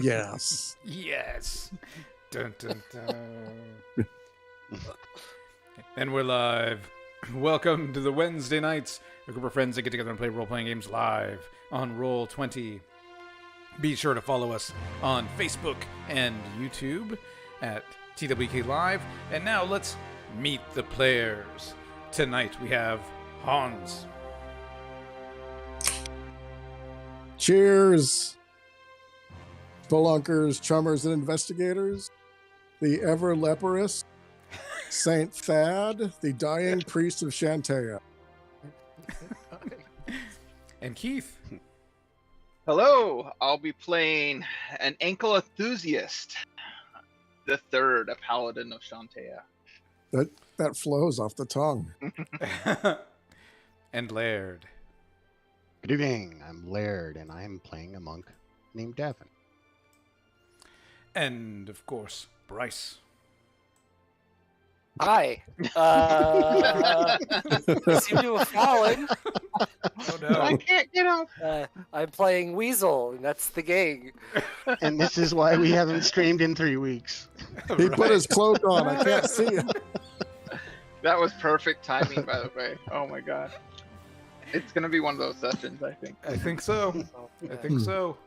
Yes. Yes. Dun, dun, dun. And we're live. Welcome to the Wednesday nights. A group of friends that get together and play role-playing games live on Roll20. Be sure to follow us on Facebook and YouTube at TWK Live. And now let's meet the players. Tonight we have Hans. Cheers, spelunkers, chummers, and investigators. The ever leprous Saint Thad, the dying priest of Shantea. And Keith. Hello, I'll be playing an ankle enthusiast, the third, a paladin of Shantea. That flows off the tongue. And Laird. Good evening, I'm Laird, and I'm playing a monk named Davin. And, of course, Bryce. Hi. Seem to have fallen. Oh, no. I can't get up. I'm playing Weasel, and that's the gang. And this is why we haven't streamed in 3 weeks. He put his cloak on. I can't see it. That was perfect timing, by the way. Oh my god. It's going to be one of those sessions, I think. I think so. I think so.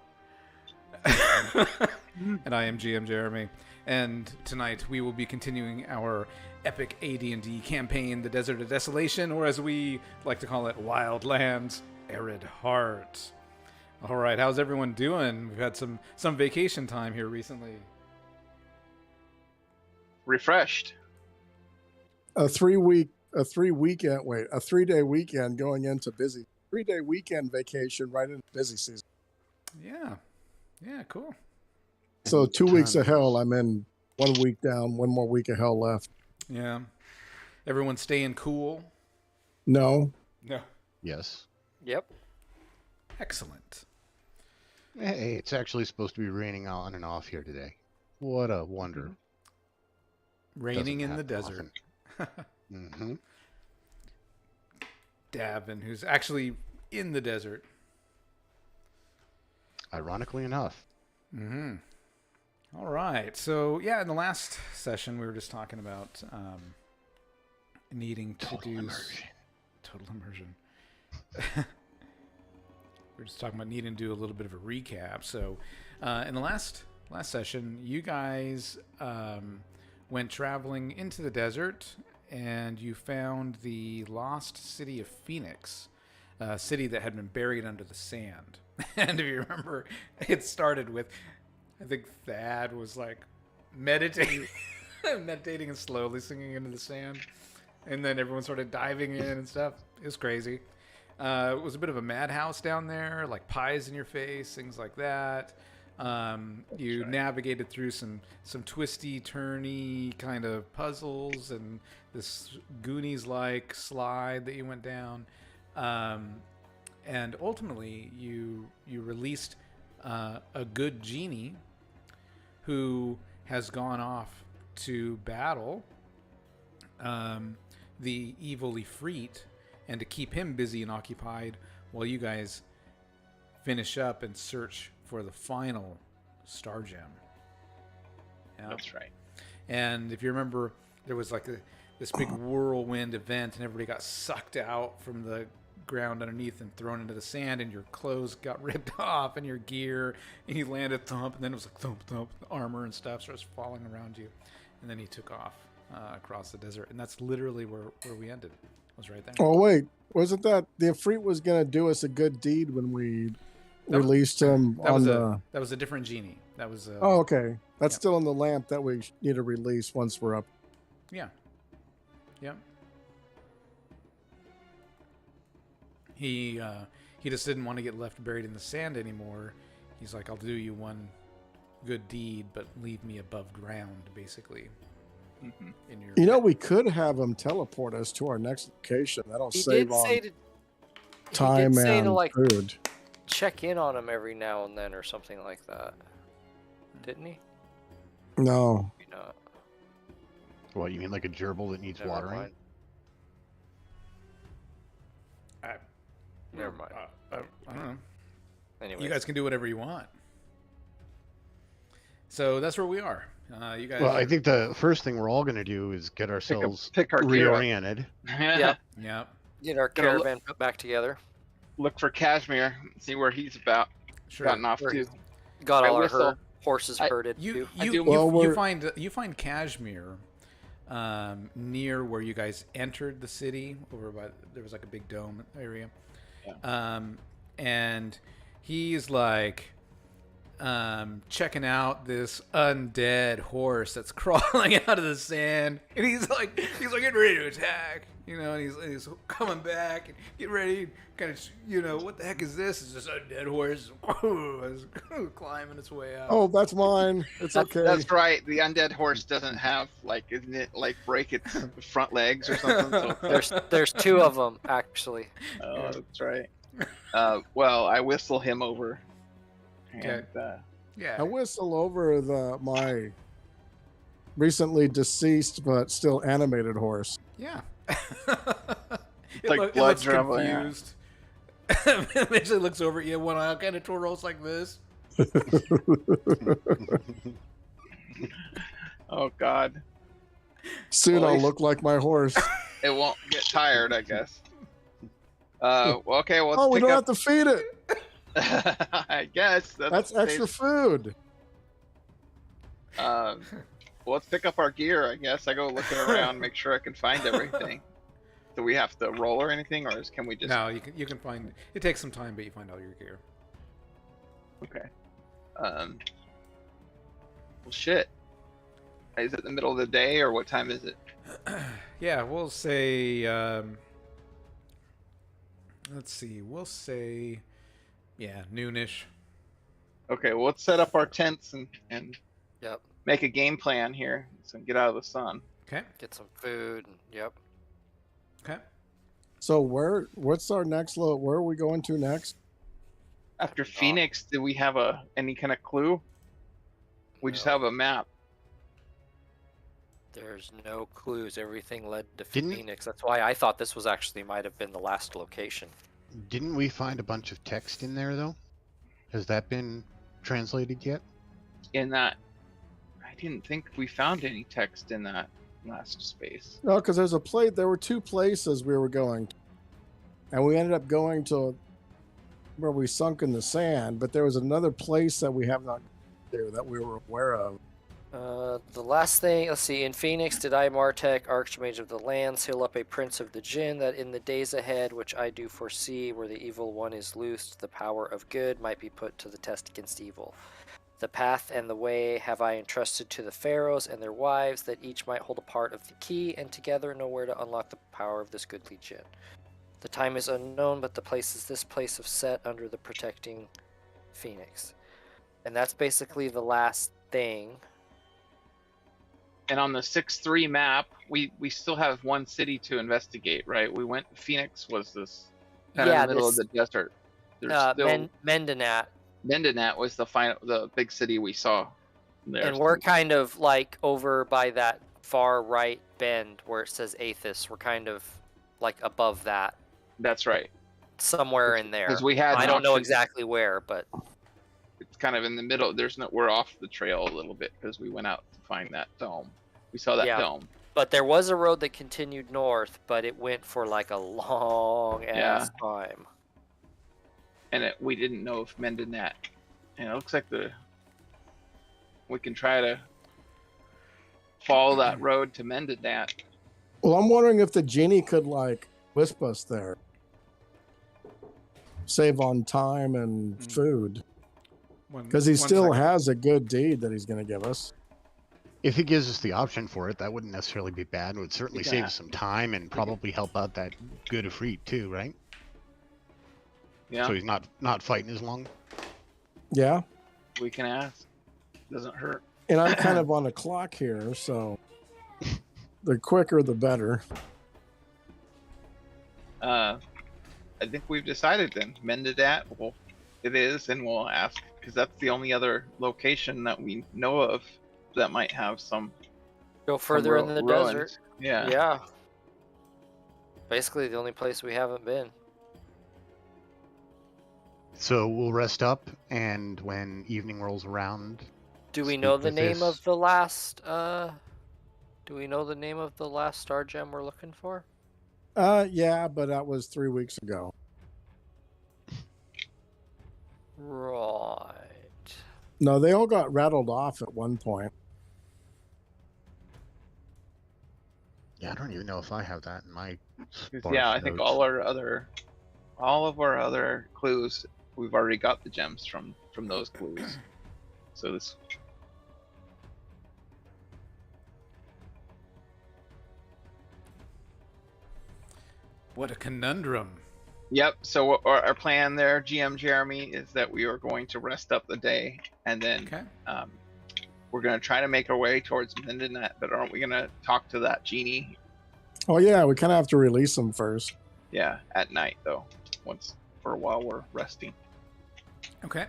And I am GM Jeremy. And tonight we will be continuing our epic AD&D campaign, The Desert of Desolation, or as we like to call it, Wildlands, Arid Heart. All right, how's everyone doing? We've had some vacation time here recently. Refreshed. A 3-day weekend going into busy. 3-day weekend vacation right into busy season. Yeah, cool. So 2 weeks of hell, I'm in 1 week down, 1 more week of hell left. Yeah. Everyone staying cool? No. No. Yes. Yep. Excellent. Hey, it's actually supposed to be raining on and off here today. What a wonder. Raining in the Doesn't desert. happen often. Davin, who's actually in the desert. Ironically enough. Mm-hmm. All right. So, yeah, in the last session, we were just talking about needing to Total immersion. Total immersion. We were just talking about needing to do a little bit of a recap. So, in the last session, you guys went traveling into the desert, and you found the lost city of Phoenix, a city that had been buried under the sand. And if you remember, it started with, I think Thad was like meditating and slowly sinking into the sand. And then everyone started diving in and stuff. It was crazy. It was a bit of a madhouse down there, like pies in your face, things like that. You navigated through some twisty, turny kind of puzzles and this Goonies-like slide that you went down. And ultimately, you released a good genie who has gone off to battle the evil Ifrit, and to keep him busy and occupied while you guys finish up and search for the final star gem. Yeah. That's right. And if you remember, there was like this big whirlwind event, and everybody got sucked out from the ground underneath and thrown into the sand, and your clothes got ripped off and your gear, and he landed thump, and then it was like thump thump, the armor and stuff starts falling around you, and then he took off across the desert, and that's literally where we ended. It was right there. Oh, wait. Wasn't that the Ifrit was going to do us a good deed when we released him on the... That was a different genie. That was... Oh, okay. That's still in the lamp that we need to release once we're up. Yeah. Yep. He just didn't want to get left buried in the sand anymore. He's like, I'll do you one good deed, but leave me above ground, basically. Mm-hmm. We could have him teleport us to our next location. That'll save on time and food. Check in on him every now and then or something like that. Didn't he? No. Maybe not. What, you mean like a gerbil that needs Never watering? mind. Never mind. I don't know. Anyway, You guys can do whatever you want. So that's where we are. You guys. Well, I are- think the first thing we're all going to do is get ourselves pick our gear up. reoriented. Yep. Yeah. Get our Gonna look- caravan put back together. Look for Kashmir. See where he's Sure. gotten off Where to. he's Got I all our whistle. horses I- herded. You too. I you, do- you, Well, you we're- find Kashmir near where you guys entered the city. There was like a big dome area, and he's like checking out this undead horse that's crawling out of the sand, and he's like getting ready to attack. And he's coming back and getting ready, kind of, what the heck is this? It's this undead horse is climbing its way out. Oh, that's mine. It's okay. That's right. The undead horse doesn't have isn't it break its front legs or something? So, There's two of them actually. oh, that's right. Well, I whistle him over. And, Yeah. I whistle over my recently deceased but still animated horse. Yeah. like blood looks dribble, yeah. confused. Eventually looks over at you, one eye kind of twirls like this. Oh God. Soon Well, I'll he's- look like my horse. It won't get tired, I guess. Okay, well, Oh, we let's don't pick have to feed it. up. I guess That's extra food. Well, let's pick up our gear. I guess I go looking around, make sure I can find everything. Do we have to roll or anything, or can we just? No, you can find. It takes some time, but you find all your gear. Okay. Well, shit. Is it the middle of the day, or what time is it? Yeah, we'll say. Let's see. We'll say, noonish. Okay, well, let's set up our tents and Yep. make a game plan here, so we can get out of the sun. Okay. Get some food. Yep. Okay. So what's our next load? Where are we going to next? After Phoenix, do we have any kind of clue? We just No. have a map. There's no clues. Everything led to Didn't- Phoenix. That's why I thought this was actually might have been the last location. Didn't we find a bunch of text in there, though? Has that been translated yet? In that, I didn't think we found any text in that last space. No, because there were two places we were going to. And we ended up going to where we sunk in the sand, but there was another place that we have not there that we were aware of. The last thing, let's see, in Phoenix did I, Martek, Archmage of the Lands, heal up a Prince of the Jinn, that in the days ahead, which I do foresee, where the evil one is loosed, the power of good might be put to the test against evil. The path and the way have I entrusted to the pharaohs and their wives, that each might hold a part of the key, and together know where to unlock the power of this goodly Jinn. The time is unknown, but the place is this place of set under the protecting Phoenix. And that's basically the last thing. And on the 6-3 map, we still have one city to investigate, right? We went. Phoenix was this kind of in the middle of the desert. There's still Mendenat. Mendenat was the big city we saw there. And we're kind of like over by that far right bend where it says Aethys. We're kind of like above that, That's right. somewhere in there. Because we had. I an don't know option. exactly where, but It's kind of in the middle. We're off the trail a little bit because we went out to find that dome. We saw that Yeah. dome. there was a road that continued north, but it went for like a long ass time. And we didn't know if Mendenat. And it looks like we can try to follow that road to Mendenat. Well, I'm wondering if the genie could wisp us there. Save on time and food. Because he still has a good deed that he's going to give us. If he gives us the option for it, that wouldn't necessarily be bad. It would certainly save Yeah. us some time and probably help out that good Afreet too, right? Yeah, So he's not fighting as long. Yeah. we can ask. Doesn't hurt. And I'm kind of on a clock here, so the quicker the better. I think we've decided then. Mendenat, well, it is, and we'll ask because that's the only other location that we know of that might have some. Go further in the ruins. desert. Yeah. Yeah. Basically the only place we haven't been. So we'll rest up, and when evening rolls around, Do we Speak know the with name this. of the last? Do we know the name of the last star gem we're looking for? Yeah, but that was 3 weeks ago. Right. No, they all got rattled off at one point. Yeah, I don't even know if I have that in my. Yeah, I sparse think notes. all of our other clues, we've already got the gems from those clues. So this. What a conundrum. Yep. So our plan there, GM Jeremy, is that we are going to rest up the day, and then Okay. we're going to try to make our way towards Mindanet. But aren't we going to talk to that genie? Oh yeah, we kind of have to release them first. Yeah, at night though. Once for a while we're resting. Okay.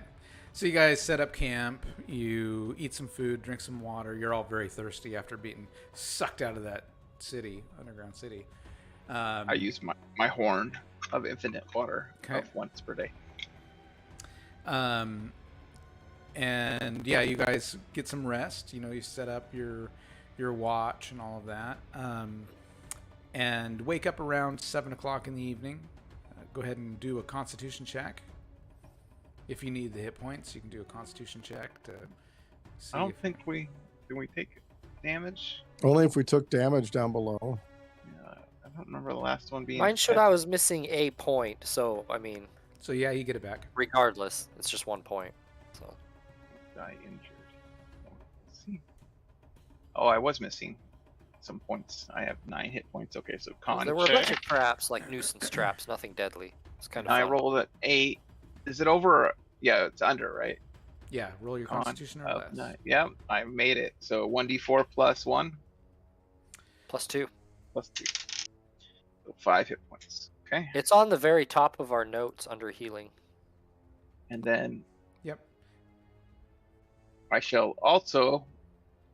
So you guys set up camp. You eat some food, drink some water. You're all very thirsty after being sucked out of that city, underground city. I use my horn of infinite water of once per day. And yeah, you guys get some rest. You set up your watch and all of that. And wake up around 7 o'clock in the evening. Go ahead and do a Constitution check. If you need the hit points, you can do a Constitution check to see. I don't think we take damage. Only if we took damage down below. Yeah, I don't remember the last one being. Mine showed I was missing a point, so I mean. So yeah, you get it back. Regardless, it's just 1 point. So. Die injured. Let's see. Oh, I was missing some points. I have 9 hit points. Okay, so con There were a check. bunch of traps, like nuisance traps, nothing deadly. It's kind of fun. I rolled an 8. Is it over? Yeah, it's under, right? Yeah, roll your Constitution or less. 9. Yeah, I made it. So 1d4 plus 1. Plus 2. Plus 2. So 5 hit points. Okay. It's on the very top of our notes under healing. And then. Yep. I shall also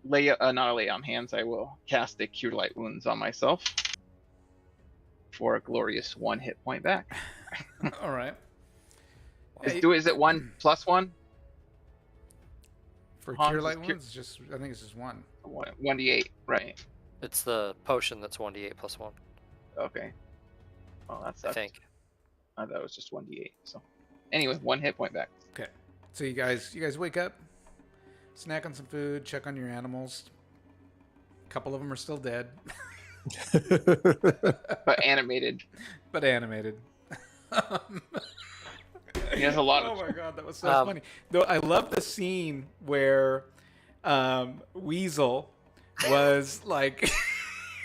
not lay on hands. I will cast a Cure Light Wounds on myself for a glorious 1 hit point back. All right. Is it 1 plus 1? For Cure Light Wounds, I think it's just 1. 1d8, right? It's the potion that's 1d8 plus 1. Okay. Well, that's. I think. I thought it was just 1d8. So, anyway, 1 hit point back. Okay. So you guys wake up, snack on some food, check on your animals. A couple of them are still dead. But animated. He has a lot of. Oh my god, that was so funny. Though I love the scene where Weasel was like,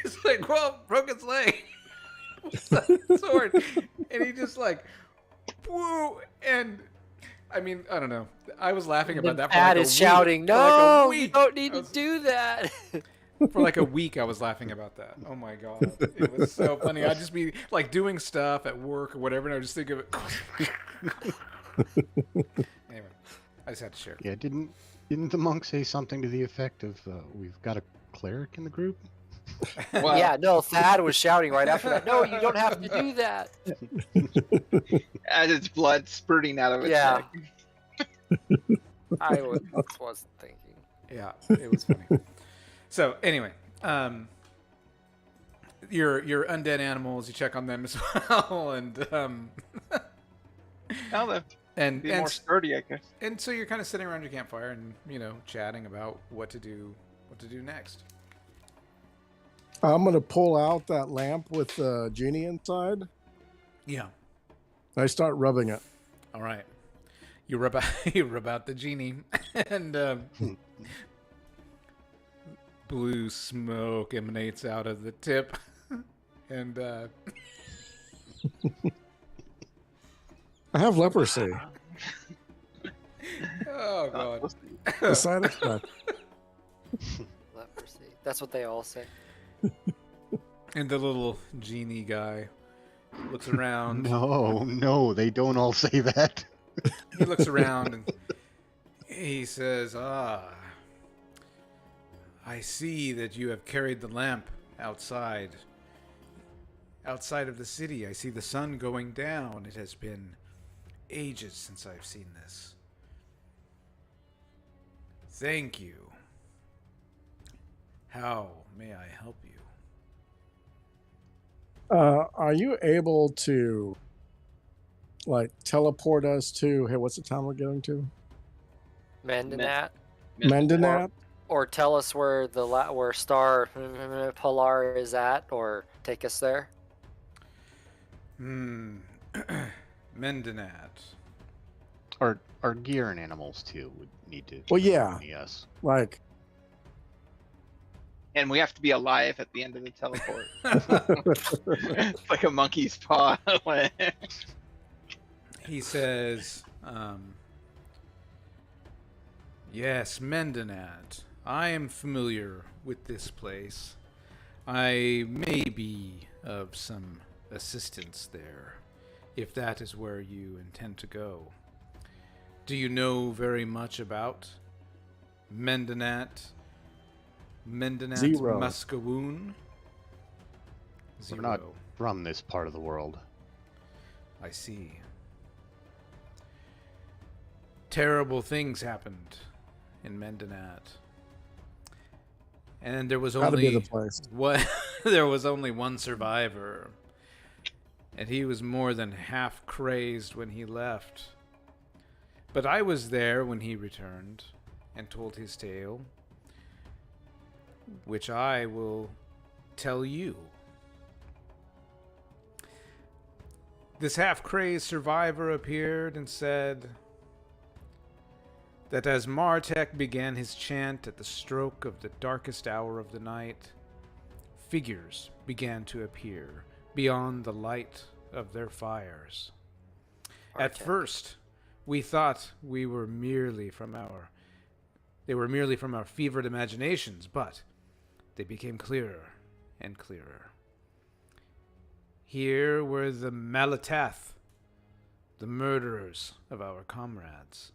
he's like, well, broke its leg with the sword, and he just like, woo, and I mean, I don't know. I was laughing about that. Pat is shouting, "No, you don't need to do that." For like a week, I was laughing about that. Oh my god, it was so funny. I'd just be like doing stuff at work or whatever, and I would just think of it. Anyway, I just had to share. Yeah, didn't the monk say something to the effect of, "We've got a cleric in the group"? Well, yeah, no, Thad was shouting right after that. No, you don't have to do that. As its blood spurting out of its Yeah. neck. I wasn't thinking. Yeah, it was funny. So anyway, your undead animals, you check on them as well, and Now they're more sturdy, I guess. And so you're kind of sitting around your campfire and chatting about what to do next. I'm gonna pull out that lamp with the genie inside. Yeah. I start rubbing it. All right. You rub out the genie, and blue smoke emanates out of the tip, and I have leprosy. oh god, The side effect. Leprosy. That's what they all say. and the little genie guy looks around. No, they don't all say that. He looks around and he says, I see that you have carried the lamp outside of the city. I see the sun going down. It has been ages since I've seen this. Thank you. How may I help you? Are you able to, like, teleport us to, hey, what's the town we're going to? Mendenat? Mendenat? Or tell us where where Star Polar is at, or take us there? Mendenat. Our gear and animals too would need to. Well, yeah. Yes. Like, And we have to be alive at the end of the teleport. It's like a monkey's paw. He says, yes, Mendenat. I am familiar with this place. I may be of some assistance there, if that is where you intend to go. Do you know very much about Mendenat Zero. Muscawoon? We're not from this part of the world. I see. Terrible things happened in Mendenat. And there was gotta be only the place. there was only one survivor. And he was more than half crazed when he left. But I was there when he returned and told his tale, which I will tell you. This half-crazed survivor appeared and said that as Martek began his chant at the stroke of the darkest hour of the night, figures began to appear beyond the light of their fires. At first, we thought they were merely from our fevered imaginations, but they became clearer and clearer. Here were the Malatath, the murderers of our comrades.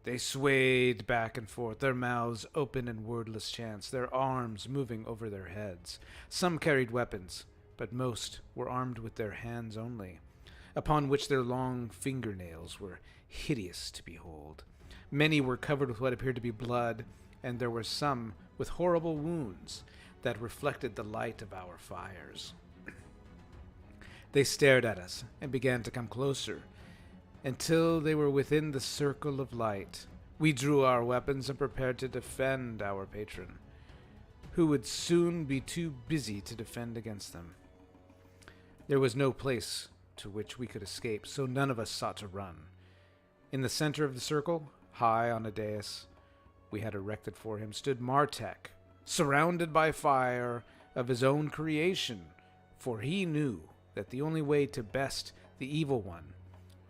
They swayed back and forth, their mouths open in wordless chants, their arms moving over their heads. Some carried weapons, but most were armed with their hands only, upon which their long fingernails were hideous to behold. Many were covered with what appeared to be blood, and there were some with horrible wounds that reflected the light of our fires. They stared at us and began to come closer, until they were within the circle of light. We drew our weapons and prepared to defend our patron, who would soon be too busy to defend against them. There was no place to which we could escape, so none of us sought to run. In the center of the circle, high on a dais we had erected for him, stood Martek, surrounded by fire of his own creation, for he knew that the only way to best the evil one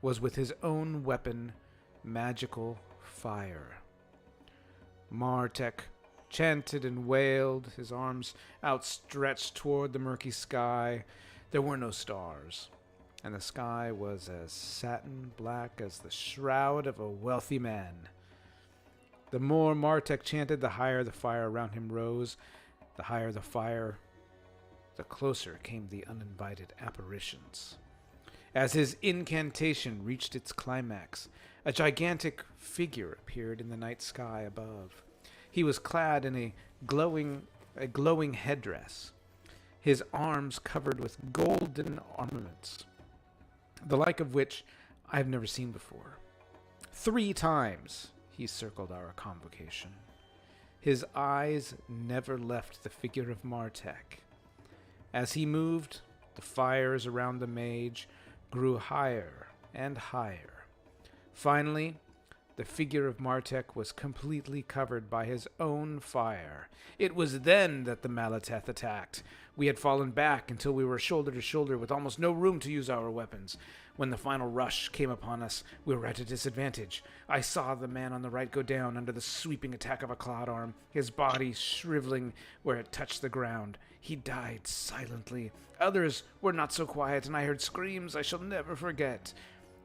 was with his own weapon, magical fire. Martek chanted and wailed, his arms outstretched toward the murky sky. There were no stars, and the sky was as satin black as the shroud of a wealthy man. The more Martek chanted, the higher the fire around him rose. The higher the fire, the closer came the uninvited apparitions. As his incantation reached its climax, a gigantic figure appeared in the night sky above. He was clad in a glowing headdress, his arms covered with golden ornaments, the like of which I have never seen before. 3 times he circled our convocation. His eyes never left the figure of Martek. As he moved, the fires around the mage grew higher and higher. Finally, the figure of Martek was completely covered by his own fire. It was then that the Malatath attacked. We had fallen back until we were shoulder to shoulder with almost no room to use our weapons. When the final rush came upon us, we were at a disadvantage. I saw the man on the right go down under the sweeping attack of a cloud arm, his body shriveling where it touched the ground. He died silently. Others were not so quiet, and I heard screams I shall never forget.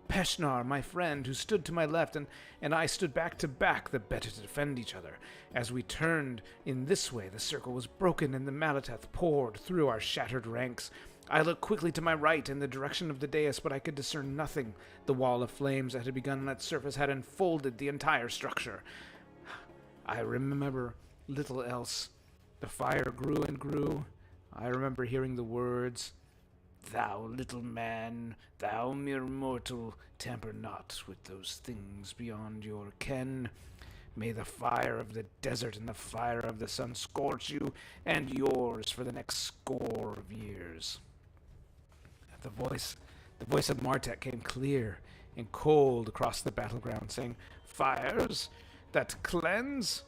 Peshnar, my friend, who stood to my left, and I stood back to back, the better to defend each other. As we turned in this way, the circle was broken, and the Malatath poured through our shattered ranks. I looked quickly to my right in the direction of the dais, but I could discern nothing. The wall of flames that had begun on its surface had enfolded the entire structure. I remember little else. The fire grew and grew. I remember hearing the words, "Thou little man, thou mere mortal, tamper not with those things beyond your ken. May the fire of the desert and the fire of the sun scorch you and yours for the next score of years." The voice of Martek came clear and cold across the battleground, saying, "Fires that cleanse,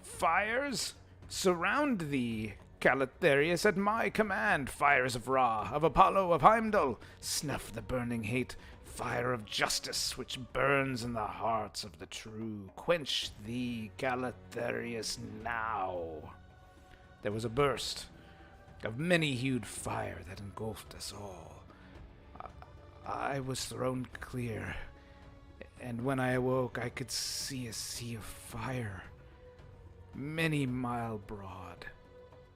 fires surround thee, Calatherius, at my command. Fires of Ra, of Apollo, of Heimdall, snuff the burning hate. Fire of justice, which burns in the hearts of the true. Quench thee, Calatherius, now." There was a burst of many-hued fire that engulfed us all. I was thrown clear, and when I awoke, I could see a sea of fire, many mile broad,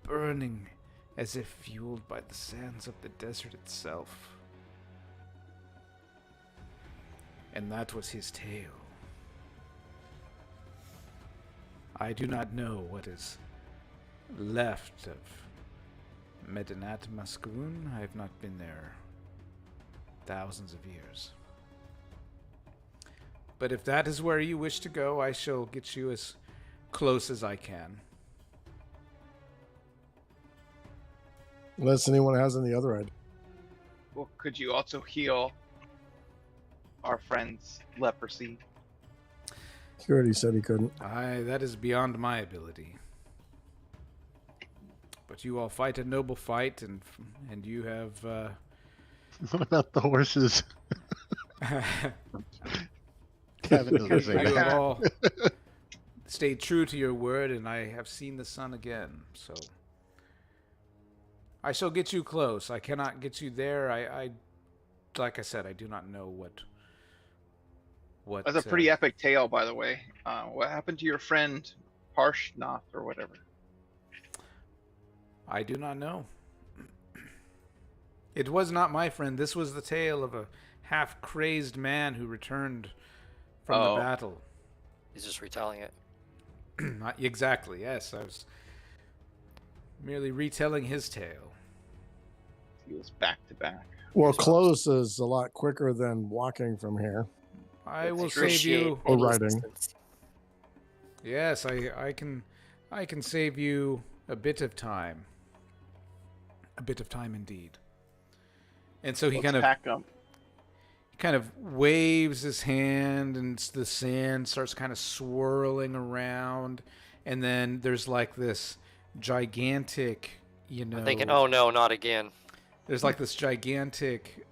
burning as if fueled by the sands of the desert itself. And that was his tale. I do not know what is left of Medinat Mascaroon. I have not been there thousands of years. But if that is where you wish to go, I shall get you as close as I can. Unless anyone has any other idea. Well, could you also heal our friend's leprosy? He already said he couldn't. That is beyond my ability. But you all fight a noble fight, and you have... What about the horses? Kevin doesn't say You that. have all stayed true to your word, and I have seen the sun again, so... I shall get you close. I cannot get you there. I like I said, I do not know what... That's a pretty epic tale, by the way. What happened to your friend Parshnoth or whatever? I do not know. It was not my friend. This was the tale of a half-crazed man who returned from the battle. He's just retelling it. Exactly, yes. I was merely retelling his tale. He was back to back. Well, close is a lot quicker than walking from here. I will save you. Or riding. Yes, I can save you a bit of time. A bit of time indeed. And so he kind of waves his hand, and the sand starts kind of swirling around, and then there's like this gigantic, I'm thinking, oh no, not again. There's like this gigantic.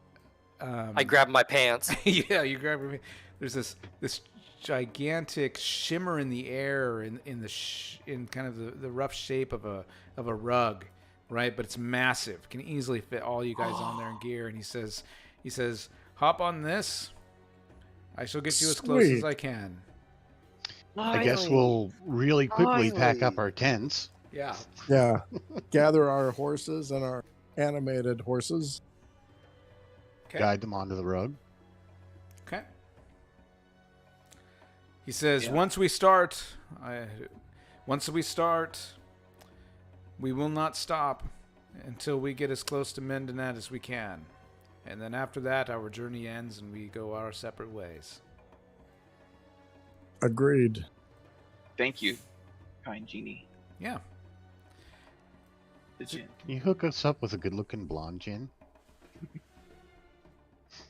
I grab my pants. Yeah, you grab your. There's this gigantic shimmer in the air in kind of the rough shape of a rug, right? But it's massive. Can easily fit all you guys on there in gear. And he says, "Hop on this. I shall get you as close as I can." I guess we'll really quickly pack up our tents. Yeah. Yeah. Gather our horses and our animated horses. Okay. Guide them onto the rug. Okay. He says, once we start, we will not stop until we get as close to Mendinat as we can. And then after that, our journey ends and we go our separate ways. Agreed. Thank you, kind genie. Yeah. The gin. Can you hook us up with a good-looking blonde gin?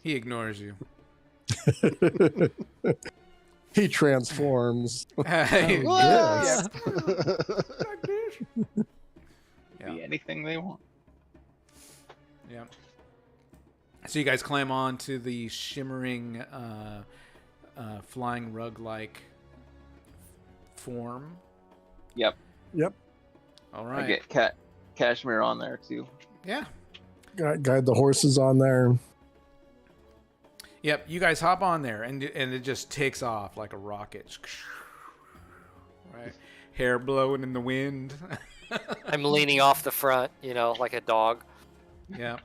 He ignores you. He transforms. Yes. Be anything they want. Yeah. So you guys climb on to the shimmering, flying rug-like form. Yep. All right. I get Cashmere on there too. Yeah. Guide the horses on there. Yep. You guys hop on there, and it just takes off like a rocket. Right. Hair blowing in the wind. I'm leaning off the front, like a dog. Yeah.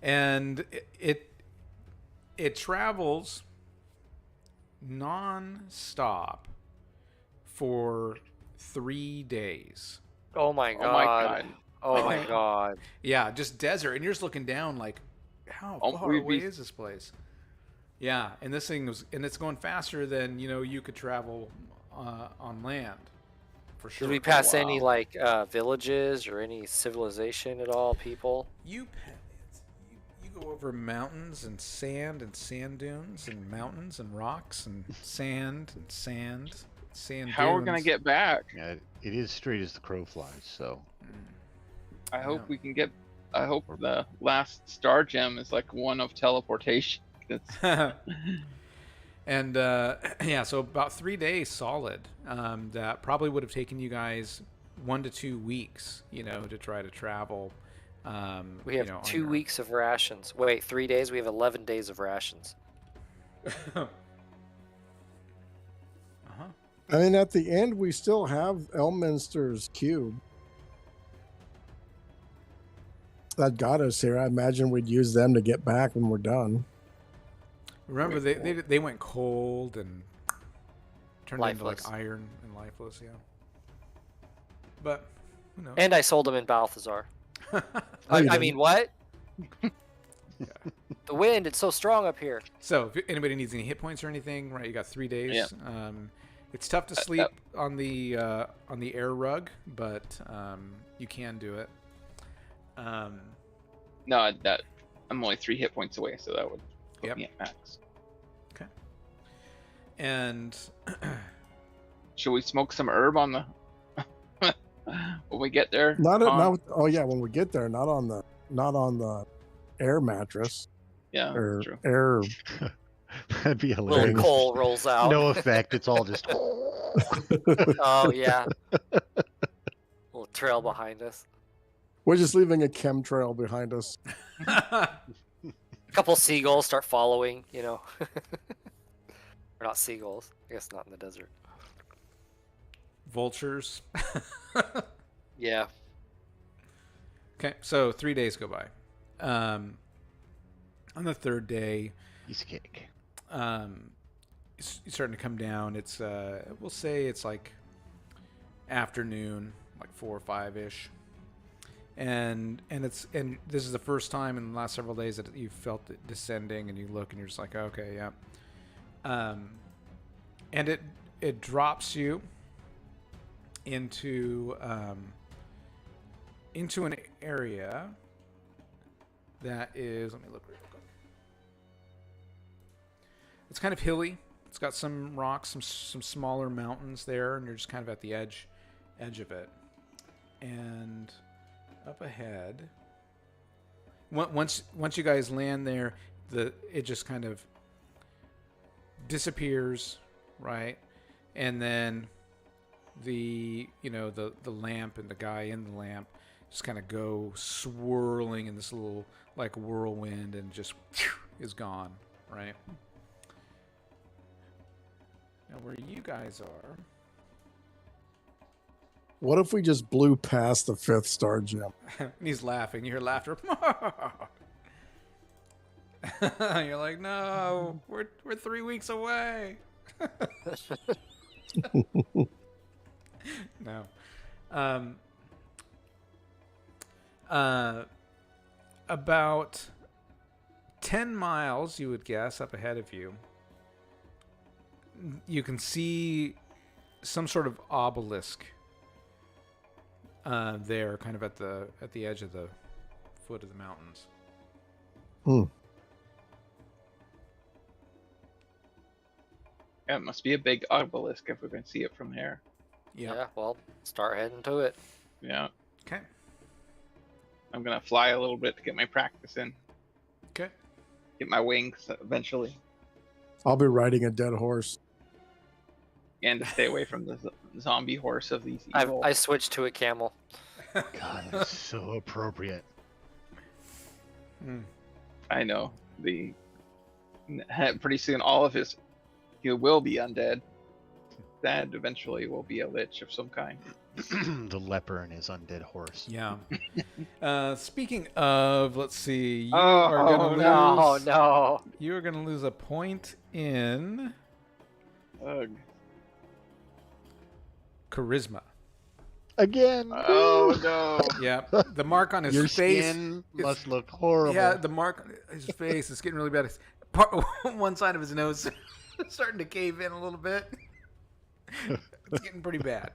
And it travels non-stop for 3 days. Oh my god. Oh my god. Oh my god. Yeah, just desert, and you're just looking down like, how far away is this place? Yeah, and this thing it's going faster than you could travel on land, for sure. Did we pass any like villages or any civilization at all? People? You go over mountains and sand dunes and mountains and rocks and sand How are we gonna dunes. get back? Yeah, it is straight as the crow flies. So I hope we can get. I hope the last star gem is like one of teleportation. And yeah, so about 3 days solid. That probably would have taken you guys 1 to 2 weeks, to try to travel. We have 2 weeks of rations. Wait, 3 days? We have 11 days of rations. I mean, at the end, we still have Elminster's cube. That got us here. I imagine we'd use them to get back when we're done. Remember, they went cold and turned Lifeless. into like iron and lifeless, yeah. But who knows? And I sold them in Balthazar. you I didn't. mean, what? Yeah. The wind, it's so strong up here. So if anybody needs any hit points or anything, right? You got 3 days. Yeah. It's tough to sleep on the air rug, but you can do it. No, that I'm only 3 hit points away, so that would put me at max. Okay. And Should we smoke some herb on the when we get there? Oh yeah, when we get there, not on the air mattress Yeah, or true. air. that'd be Little hilarious. coal rolls out. No effect. It's all just. Oh, yeah. Little trail behind us. We're just leaving a chemtrail behind us. A couple seagulls start following, Or not seagulls. I guess not in the desert. vultures. Yeah. Okay, so 3 days go by. On the third day, Piece of cake. it's starting to come down. It's we'll say it's like afternoon, like 4 or 5-ish, and this is the first time in the last several days that you felt it descending, and you look and you're just like, okay, yeah. And it drops you into an area that is, let me look real quick. It's kind of hilly. It's got some rocks, some smaller mountains there, and you're just kind of at the edge of it. And up ahead, once you guys land there, it just kind of disappears, right? And then the lamp and the guy in the lamp just kind of go swirling in this little like whirlwind and just is gone, right? Now where you guys are, What if we just blew past the 5th star gem? and he's laughing. You hear laughter. You're like, no, we're 3 weeks away. No. About 10 miles, you would guess, up ahead of you, you can see some sort of obelisk there, kind of at the edge of the foot of the mountains. Yeah, it must be a big obelisk if we can see it from here. Yeah, well, start heading to it. Yeah. Okay. I'm gonna fly a little bit to get my practice in. Okay. Get my wings eventually. I'll be riding a dead horse. And to stay away from the zombie horse of these evil. I switched to a camel. God, that's so appropriate. I know. Pretty soon he will be undead. That eventually will be a lich of some kind. The leper and his undead horse. Yeah. Speaking of, let's see. No. You are gonna lose a point in Ugh. Charisma. Again. Oh no. Yeah, the mark on his Your face. skin must look horrible. Yeah, the mark on his face is getting really bad. One side of his nose is starting to cave in a little bit. It's getting pretty bad.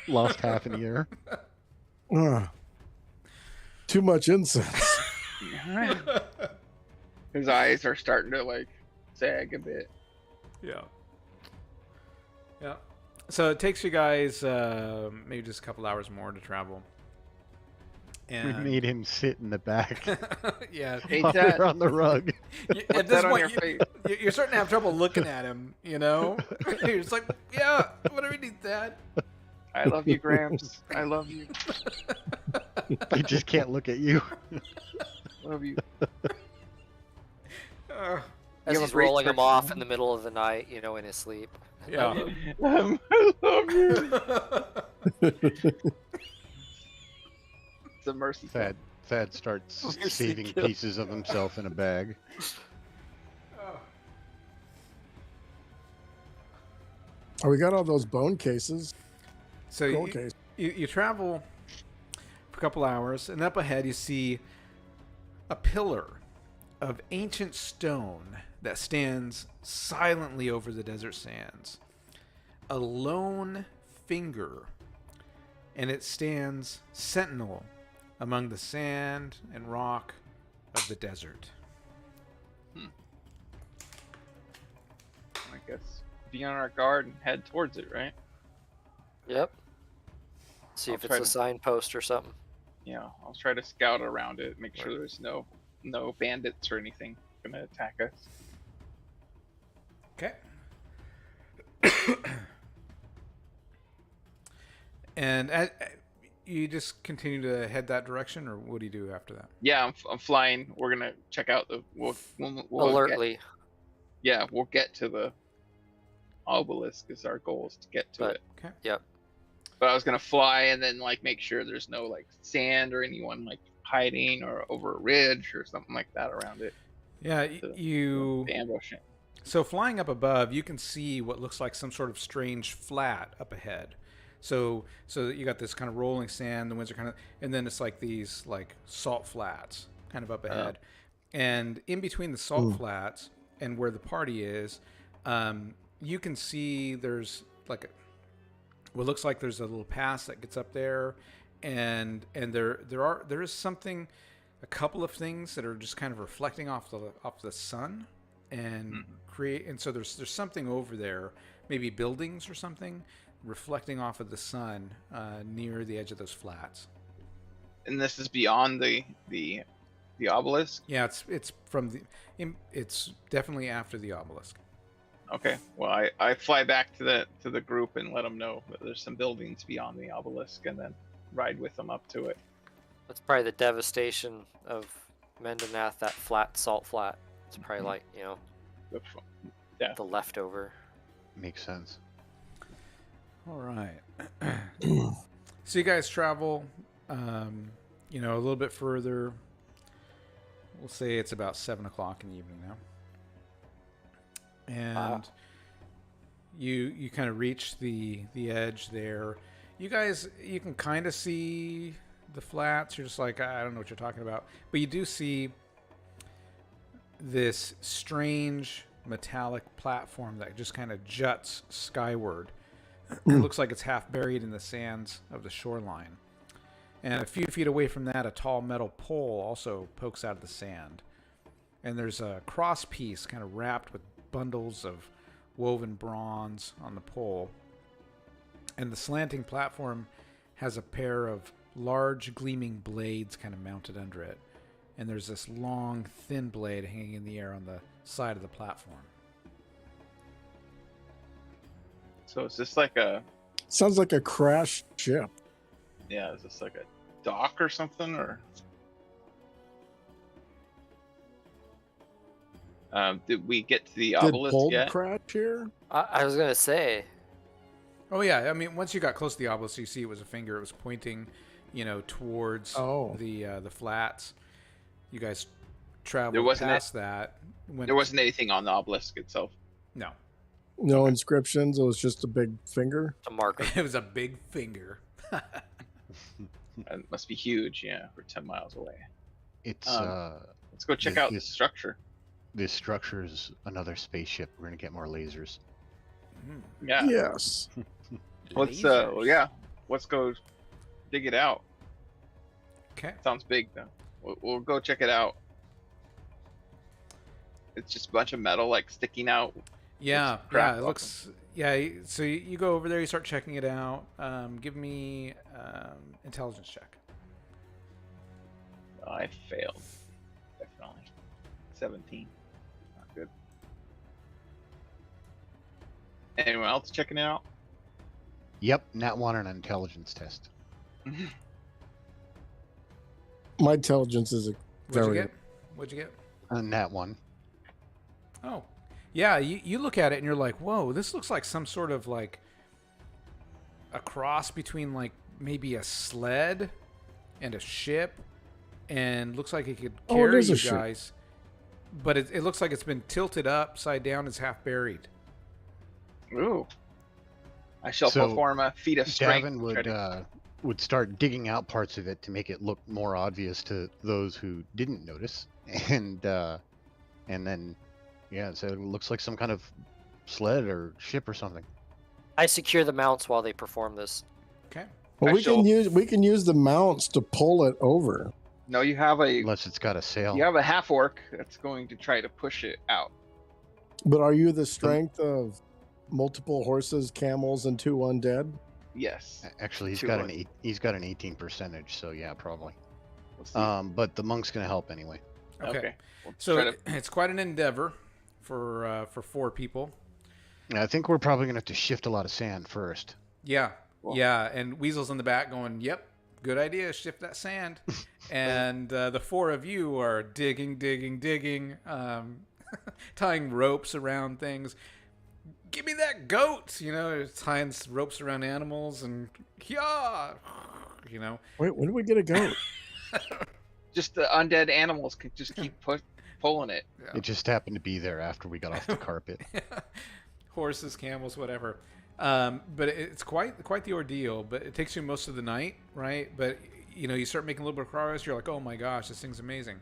Lost half an ear. Too much incense. His eyes are starting to like sag a bit. Yeah. Yeah. So it takes you guys maybe just a couple hours more to travel. And We made him sit in the back yeah. Ain't while that we're on the rug. At this that on point, your face? you're starting to have trouble looking at him, you know? You're just like, yeah, what do we need, Dad? I love you, Gramps. I love you. He just can't look at you. Love you. Uh, As You have he's a great rolling him person. off in the middle of the night, you know, in his sleep. yeah. I love you. It's a mercy. Thad starts Mercy saving kill. pieces of himself in a bag. Oh, we got all those bone cases. So Gold you, case. you travel for a couple hours, and up ahead you see a pillar of ancient stone that stands silently over the desert sands. A lone finger, and it stands sentinel among the sand and rock of the desert. I guess be on our guard and head towards it, right? Yep. See I'll if it's try a to- signpost or something. Yeah, I'll try to scout around it, make sure there's no bandits or anything gonna attack us. Okay. And you just continue to head that direction, or what do you do after that? Yeah, I'm flying. We're gonna check out the. We'll Alertly. We'll get to the obelisk. Is our goal is to get to But- it. Okay. Yep. But I was gonna fly and then like make sure there's no like sand or anyone like hiding or over a ridge or something like that around it. Yeah, to- you. to ambush it. So flying up above, you can see what looks like some sort of strange flat up ahead. So you got this kind of rolling sand, the winds are kind of, and then it's like these like salt flats kind of up ahead, and in between the salt flats and where the party is, you can see there's like what looks like there's a little pass that gets up there, and there is something, a couple of things that are just kind of reflecting off the sun, and so there's something over there, maybe buildings or something reflecting off of the sun near the edge of those flats. And this is beyond the obelisk. Yeah, it's it's definitely after the obelisk. Okay. Well, I fly back to the group and let them know that there's some buildings beyond the obelisk, and then ride with them up to it. That's probably the devastation of Mendenath, that flat salt flat. It's probably like, you know, the leftover. Makes sense. All right. So you guys travel, a little bit further. We'll say it's about 7 o'clock in the evening now. And you kind of reach the edge there. You can kind of see the flats. You're just like, I don't know what you're talking about. But you do see this strange metallic platform that just kind of juts skyward. It looks like it's half buried in the sands of the shoreline. And a few feet away from that, a tall metal pole also pokes out of the sand. And there's a cross piece kind of wrapped with bundles of woven bronze on the pole. And the slanting platform has a pair of large gleaming blades kind of mounted under it. And there's this long, thin blade hanging in the air on the side of the platform. So is this like a Sounds like a crashed ship. is this like a dock or something, or did we get to the Did obelisk Bold yet? crash here? I was gonna say, Oh yeah, I mean, once you got close to the obelisk, you see it was a finger. It was pointing, towards the flats. You guys traveled There wasn't past that. There wasn't anything on the obelisk itself. No. No inscriptions. It was just a big finger. A marker. It was a big finger. It must be huge, yeah. We're 10 miles away. It's Let's go check out the structure. This structure is another spaceship. We're gonna get more lasers. Yeah. Yes. Let's let's go dig it out. Okay. Sounds big though. We'll go check it out. It's just a bunch of metal like sticking out. Yeah, crap it looks. Yeah, so you go over there, you start checking it out. Give me intelligence check. I failed. Definitely. 17. Not good. Anyone else checking it out? Yep, Nat 1 on an intelligence test. My intelligence is What'd you get? What'd you get? Nat 1. Oh, yeah. You look at it and you're like, whoa, this looks like some sort of like a cross between like maybe a sled and a ship, and looks like it could carry you guys. But it looks like it's been tilted upside down. It's half buried. Ooh. I shall perform a feat of strength. Gavin would start digging out parts of it to make it look more obvious to those who didn't notice, and then so it looks like some kind of sled or ship or something. I secure the mounts while they perform this. Okay. Well, we can use the mounts to pull it over. No, you have unless it's got a sail. You have a half orc that's going to try to push it out. But are you the strength of multiple horses, camels, and 2 undead? Yes. Actually, he's got an 18 percentage, so yeah, probably. We'll see. But the monk's gonna help anyway. Okay. We'll So it's quite an endeavor for 4 people. I think we're probably gonna have to shift a lot of sand first. Yeah. Cool. Yeah, and Weasel's in the back going, "Yep, good idea. Shift that sand." And the 4 of you are digging, tying ropes around things. Give me that goat, tying ropes around animals and Wait, when do we get a goat? Just the undead animals can just keep pulling it. Yeah. It just happened to be there after we got off the carpet. Horses, camels, whatever. But it's quite the ordeal. But it takes you most of the night, right? But you start making a little bit of progress. You're like, oh my gosh, this thing's amazing.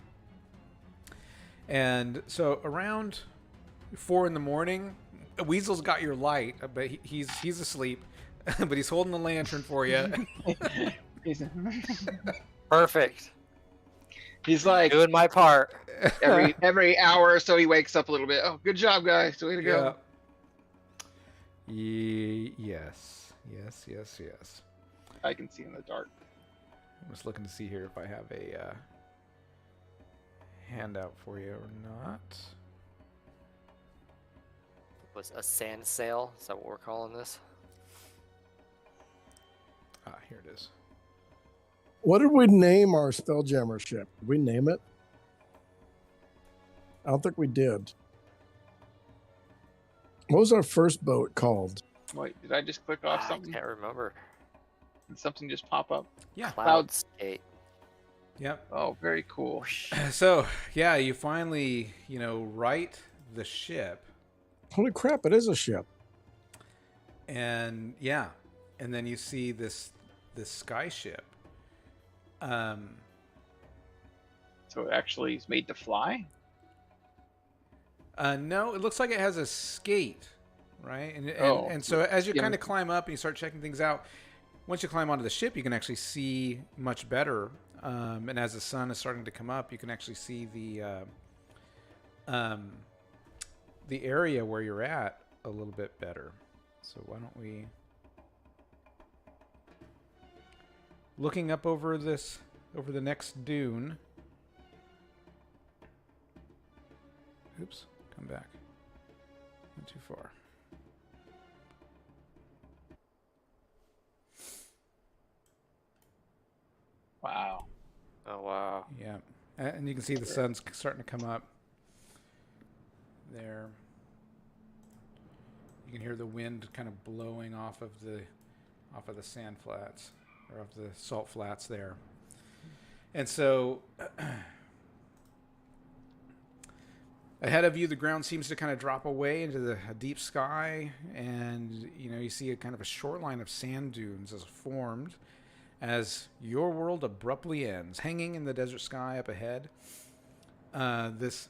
And so around 4 a.m, Weasel's got your light, but he's asleep. But he's holding the lantern for you. Perfect. He's like doing my part. every hour or so he wakes up a little bit. Oh, good job, guys. Way to go. Yes. I can see in the dark. I'm just looking to see here if I have a handout for you or not. Was a sand sail? Is that what we're calling this? Here it is. What did we name our Spelljammer ship? Did we name it? I don't think we did. What was our first boat called? Wait, did I just click off something? I can't remember. Did something just pop up? Yeah. Cloud Skate. Yep. Oh, very cool. So, yeah, you finally, right the ship. Holy crap, it is a ship. And and then you see this sky ship. So it actually is made to fly? No, it looks like it has a skate, right? And so as you kind of climb up and you start checking things out, once you climb onto the ship, you can actually see much better. And as the sun is starting to come up, you can actually see the area where you're at a little bit better. So why don't we... Looking up over the next dune. Oops, come back. Not too far. Wow. Oh, wow. Yeah. And you can see the sun's starting to come up there. You can hear the wind kind of blowing off of the sand flats, or off the salt flats there. And so Ahead of you, the ground seems to kind of drop away into the deep sky, and you see a kind of a short line of sand dunes as formed as your world abruptly ends. Hanging in the desert sky up ahead, this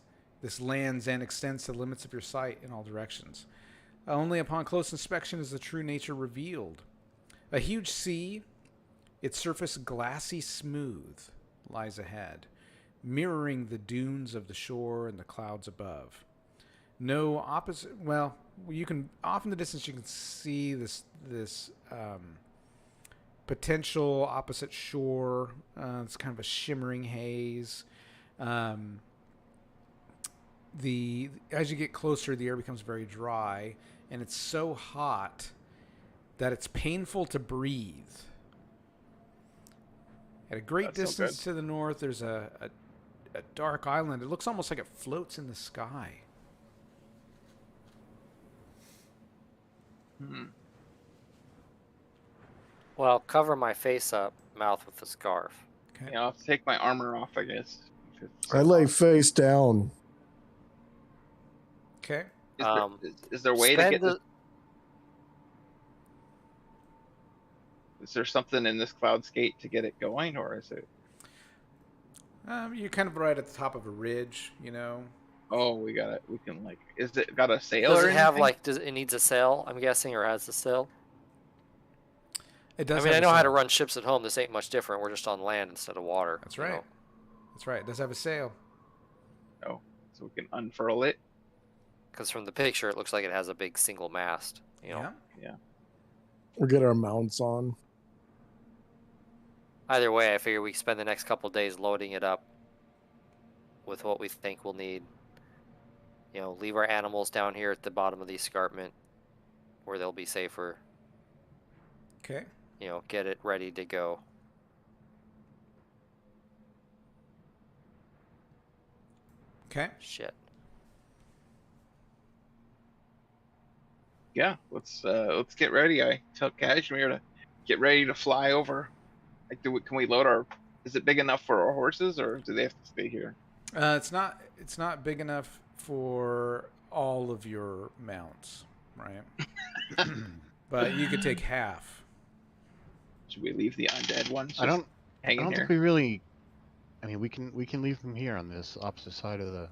land's end extends to the limits of your sight in all directions. Only upon close inspection is the true nature revealed. A huge sea, its surface glassy smooth, lies ahead, mirroring the dunes of the shore and the clouds above. No opposite. Well, you can off in the distance you can see this potential opposite shore. It's kind of a shimmering haze. As you get closer, the air becomes very dry, and it's so hot that it's painful to breathe. At a great distance to the north, there's a dark island. It looks almost like it floats in the sky. Well, cover my face up, mouth with the scarf. Okay. Yeah, I'll take my armor off, I guess. I lay face down. Okay. Is there a way to get this? Is there something in this cloudscape to get it going, or is it? You're kind of right at the top of a ridge, Oh, we got it. We can is it got a sail? Does or it have anything? does it needs a sail? I'm guessing, or has a sail? It does. I mean, I know how to run ships at home. This ain't much different. We're just on land instead of water. That's right. That's right. It does have a sail. Oh, so we can unfurl it. Because from the picture, it looks like it has a big single mast. Yeah. We'll get our mounts on. Either way, I figure we spend the next couple days loading it up with what we think we'll need. Leave our animals down here at the bottom of the escarpment where they'll be safer. Okay. Get it ready to go. Okay. Shit. Yeah, let's get ready. I tell Kashmir to get ready to fly over. Can we load our? Is it big enough for our horses, or do they have to stay here? It's not big enough for all of your mounts, right? But you could take half. Should we leave the undead ones? I don't hanging here. think we really. I mean, we can leave them here on this opposite side of the.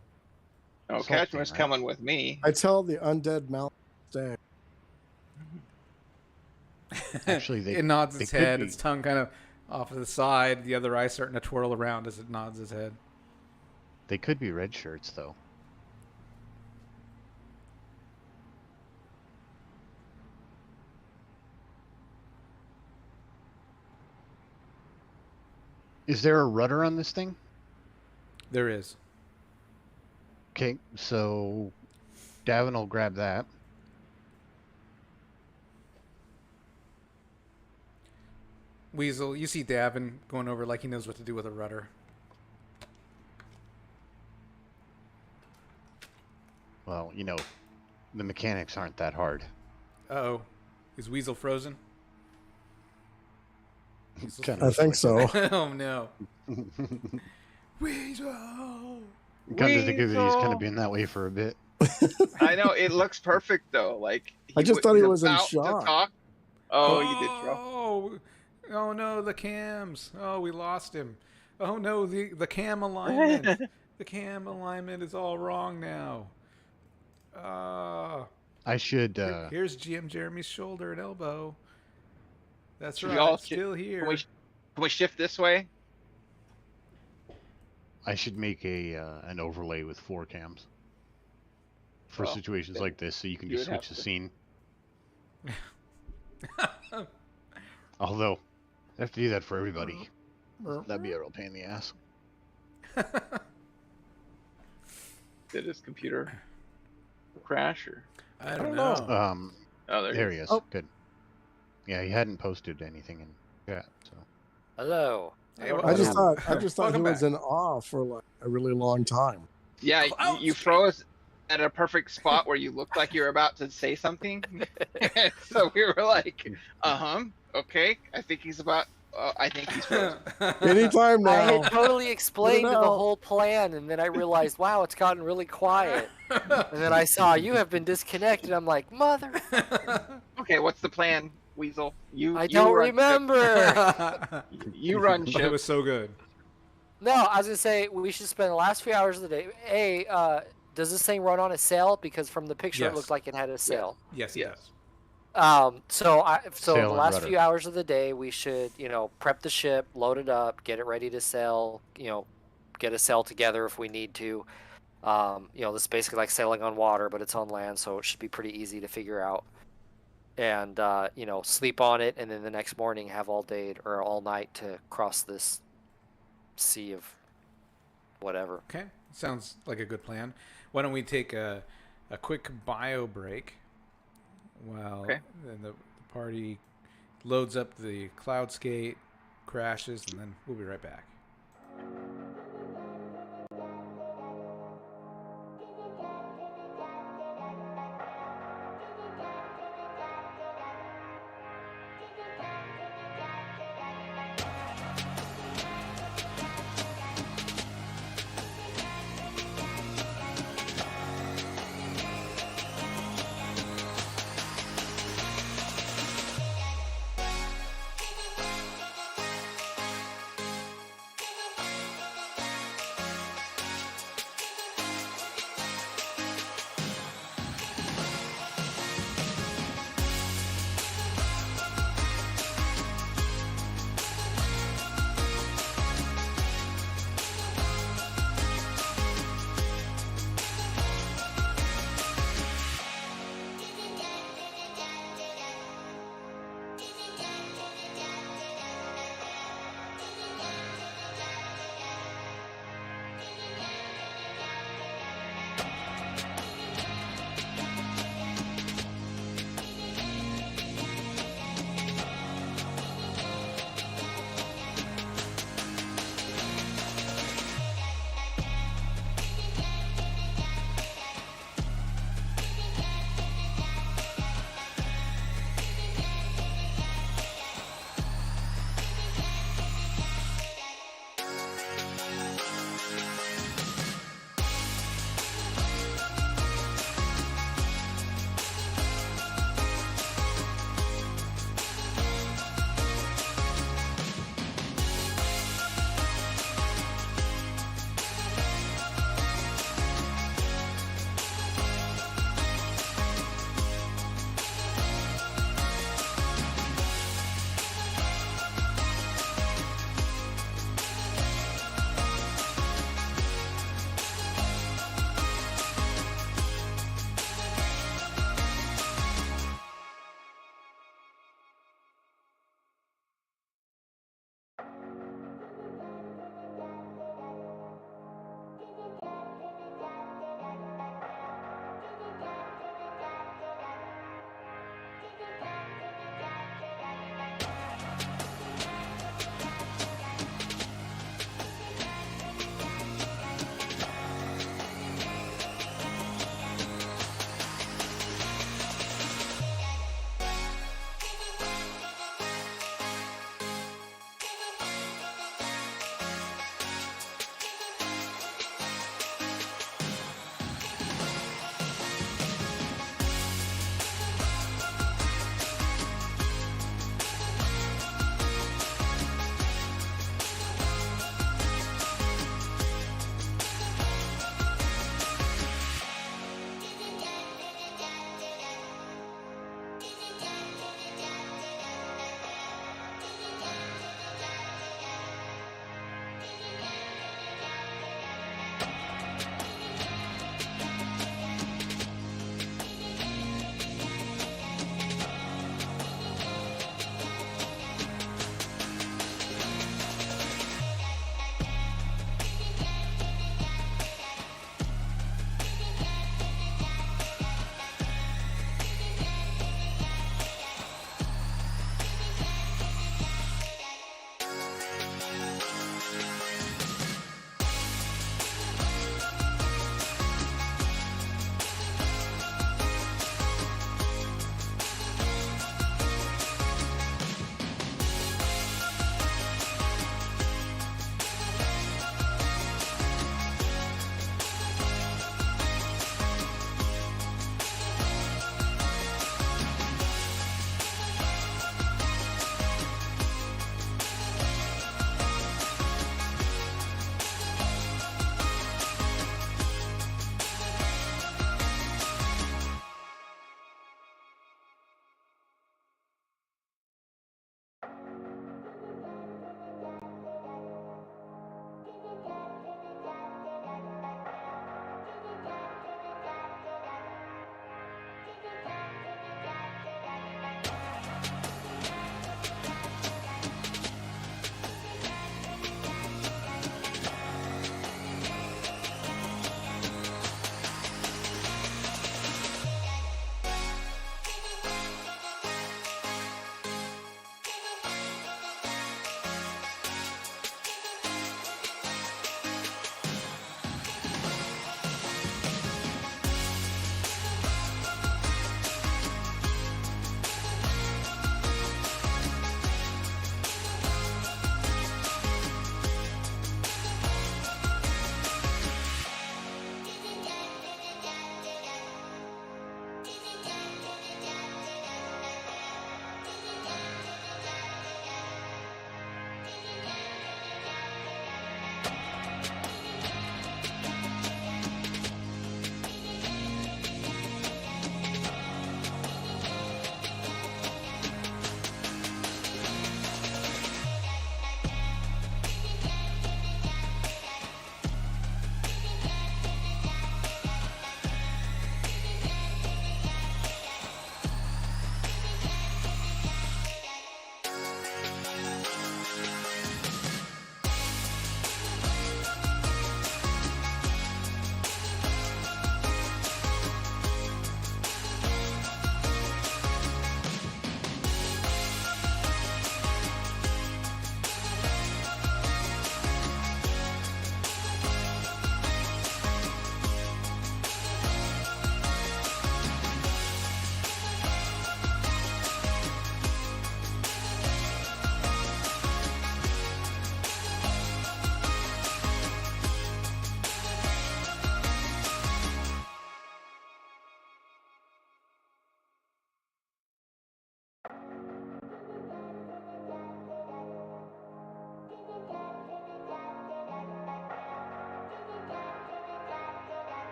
Oh, Kashmir's coming with me. I tell the undead mount to stay. Actually, it nods its head, its tongue kind of off to the side, the other eye starting to twirl around as it nods its head. They could be red shirts, though. Is there a rudder on this thing? There is. Okay, so Davin will grab that. Weasel, you see Davin going over like he knows what to do with a rudder. Well, the mechanics aren't that hard. Uh-oh. Is Weasel frozen? I think so. Oh, no. Weasel! Come to think of it, he's kind of been that way for a bit. I know, it looks perfect, though. I just thought he was in about shock. to talk. Oh, you did drop. Oh, no, the cams. Oh, we lost him. Oh, no, the cam alignment. The cam alignment is all wrong now. I should. Here's GM Jeremy's shoulder and elbow. That's Should right. we all Still here. Can we shift this way? I should make an overlay with 4 cams for Well, situations like this, so you can you just would have switch the to. scene. Although, I have to do that for everybody. That'd be a real pain in the ass. Did his computer crash or? I don't know. Oh, There he is. Oh. Good. Yeah, he hadn't posted anything in chat, so. Hello. Hey, I just thought he Welcome was back. in awe for a really long time. Yeah, Oh, you froze at a perfect spot where you looked like you were about to say something. So we were like, okay, I think he's about. I think he's frozen. Anytime now. I had totally explained the out. whole plan, and then I realized, wow, it's gotten really quiet. And then I saw you have been disconnected. I'm like, mother. Okay, what's the plan, Weasel? I don't remember. You run It ship. was so good. No, I was gonna say we should spend the last few hours of the day. Hey, does this thing run on a sail? Because from the picture Yes. it looked like it had a sail. Yes, Yes. yes. So Sail the and last rudder. few hours of the day we should, prep the ship, load it up, get it ready to sail. Get a sail together if we need to. This is basically like sailing on water, but it's on land, so it should be pretty easy to figure out. And sleep on it, and then the next morning have all day or all night to cross this sea of whatever. Okay, sounds like a good plan. Why don't we take a quick bio break while the party loads up the cloud skate, crashes, and then we'll be right back.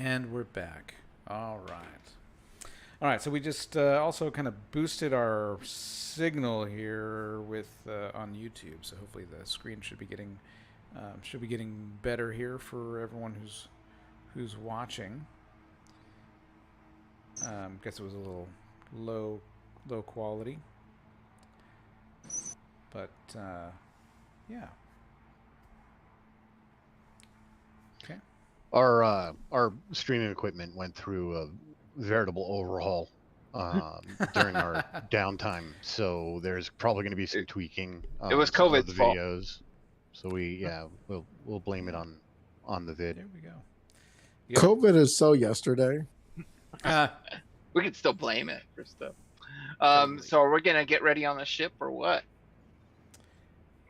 And we're back. All right. So we just also kind of boosted our signal here with on YouTube. So hopefully the screen should be getting better here for everyone who's watching. Guess it was a little low quality, but yeah. Okay. Our streaming equipment went through a veritable overhaul during our downtime, so there's probably going to be some tweaking. It was some of COVID's the fault. videos, so we'll blame it on the vid. There we go. Yep. COVID is so yesterday. We could still blame it for stuff. So we're gonna get ready on the ship or what?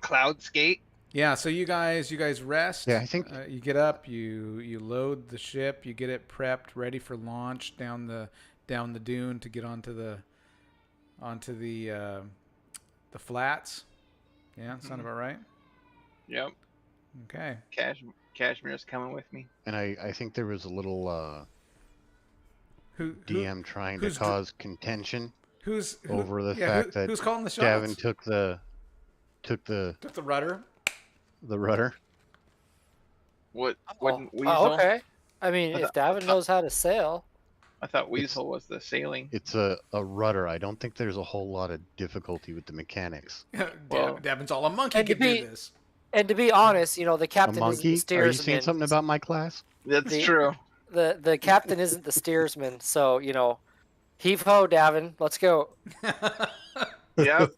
Cloud skate. Yeah, so you guys rest. Yeah, I think you get up, you load the ship, you get it prepped, ready for launch down the dune to get onto the flats. Yeah, sound about right? Yep. Okay. Cashmere's coming with me. And I think there was a little DM trying to who's cause contention over the yeah, fact that who's calling the shots? Davin took the rudder. The rudder. Wouldn't Weasel? Oh, okay. I mean, if Davin knows how to sail. I thought Weasel was the sailing. It's a rudder. I don't think there's a whole lot of difficulty with the mechanics. Well, Davin's all a monkey can do this. And to be honest, the A captain monkey? isn't the Are you steersman. saying something about my class? That's true. The captain isn't the steersman, so heave ho, Davin. Let's go. Yep.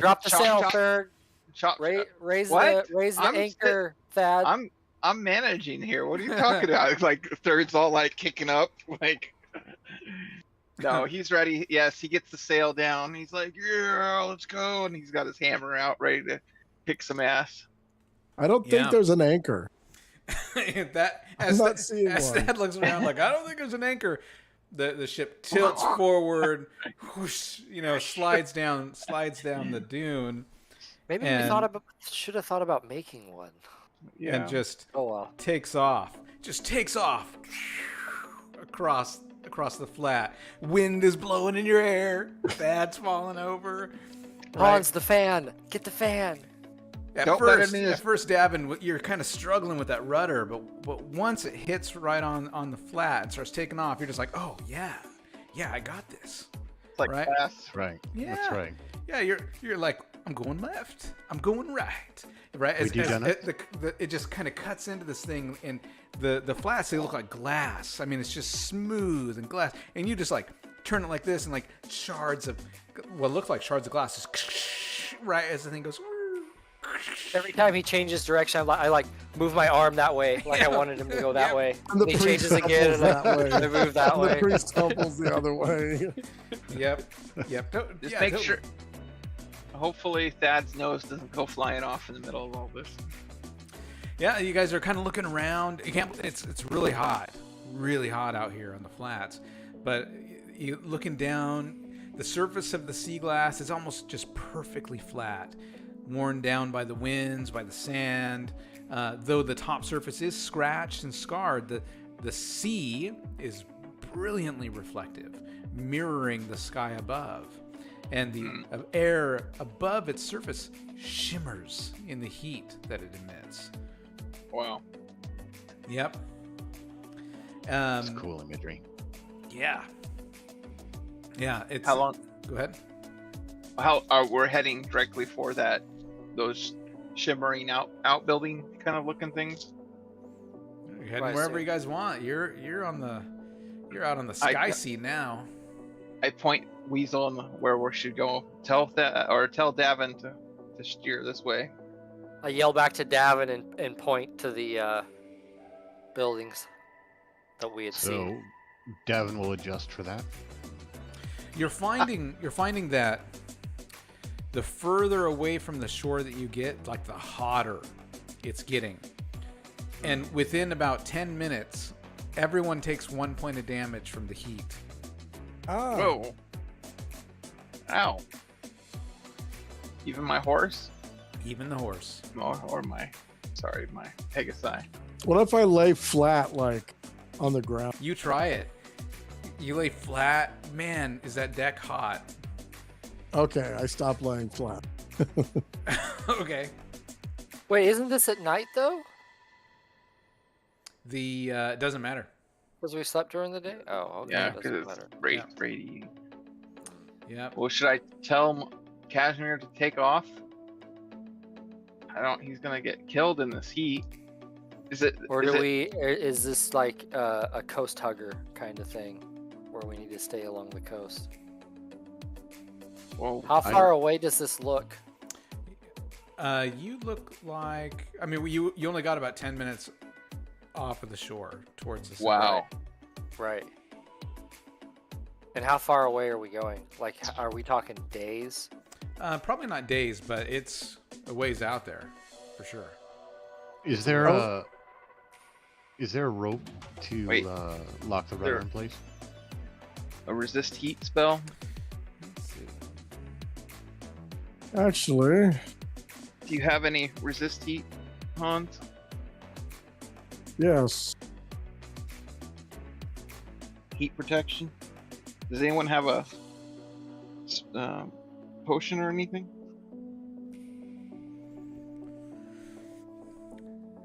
Drop the sail, Chop. third. Chop. Raise What? the I'm anchor, Thad. I'm managing here. What are you talking about? It's like Third's all like kicking up, like. No, he's ready. Yes, he gets the sail down. He's like, yeah, let's go, and he's got his hammer out, ready to kick some ass. I don't think there's an anchor. As seeing one. Thad looks around like, I don't think there's an anchor. The ship tilts forward, whoosh, slides down the dune. Maybe we should have thought about making one. Yeah. And just well. takes off. Just takes off across the flat. Wind is blowing in your hair. Thad's falling over. Hans, the fan. Get the fan. At first, Davin, you're kind of struggling with that rudder, but once it hits right on the flat and starts taking off, you're just like, oh yeah, I got this. It's like right? fast. Right. Yeah. That's right. Yeah, you're like, I'm going left. I'm going right. Right? It just kind of cuts into this thing, and the flats, they look like glass. I mean, it's just smooth and glass, and you just like turn it like this, and like shards of what look like shards of glass just right as the thing goes. Every time he changes direction, I like move my arm that way, like I wanted him to go that way. And the he priest changes again, and I move that and way. the priest tumbles the other way. Yep. Just make sure. Hopefully, Thad's nose doesn't go flying off in the middle of all this. Yeah, you guys are kind of looking around. It's really hot out here on the flats. But you looking down, the surface of the sea glass is almost just perfectly flat, worn down by the winds, by the sand. Though the top surface is scratched and scarred, the sea is brilliantly reflective, mirroring the sky above. And the air above its surface shimmers in the heat that it emits. Wow. Yep. It's cool imagery. Yeah. Yeah. It's How long? Go ahead. We're heading directly for those shimmering outbuilding kind of looking things. You're heading wherever you guys want. You're out on the sky sea now. I point Weasel on where we should go. Tell Davin to steer this way. I yell back to Davin and point to the buildings that we had seen. So Davin will adjust for that. You're finding that the further away from the shore that you get, like the hotter it's getting. And within about 10 minutes, everyone takes 1 point of damage from the heat. Oh. Whoa. Ow. Even my horse? Even the horse. Or my Pegasi. What if I lay flat like on the ground. You try it. You lay flat. Man, is that deck hot? Okay, I stopped laying flat. Okay. Wait, isn't this at night though? It doesn't matter. Because we slept during the day? Oh, okay. Yeah, It because doesn't it's matter. radiating. Yep. Well, should I tell Cashmere to take off? He's gonna get killed in this heat. Is it? Or is this like a coast hugger kind of thing, where we need to stay along the coast? Well, How far away does this look? You look like. I mean, you only got about 10 minutes off of the shore towards the sea. wow. Right. And how far away are we going? Like, are we talking days? Probably not days, but it's a ways out there, for sure. Is there a rope to Wait. lock the rudder in place? A resist heat spell. Let's see. Actually, Do you have any resist heat, Hans? yes. Heat protection. Does anyone have a potion or anything?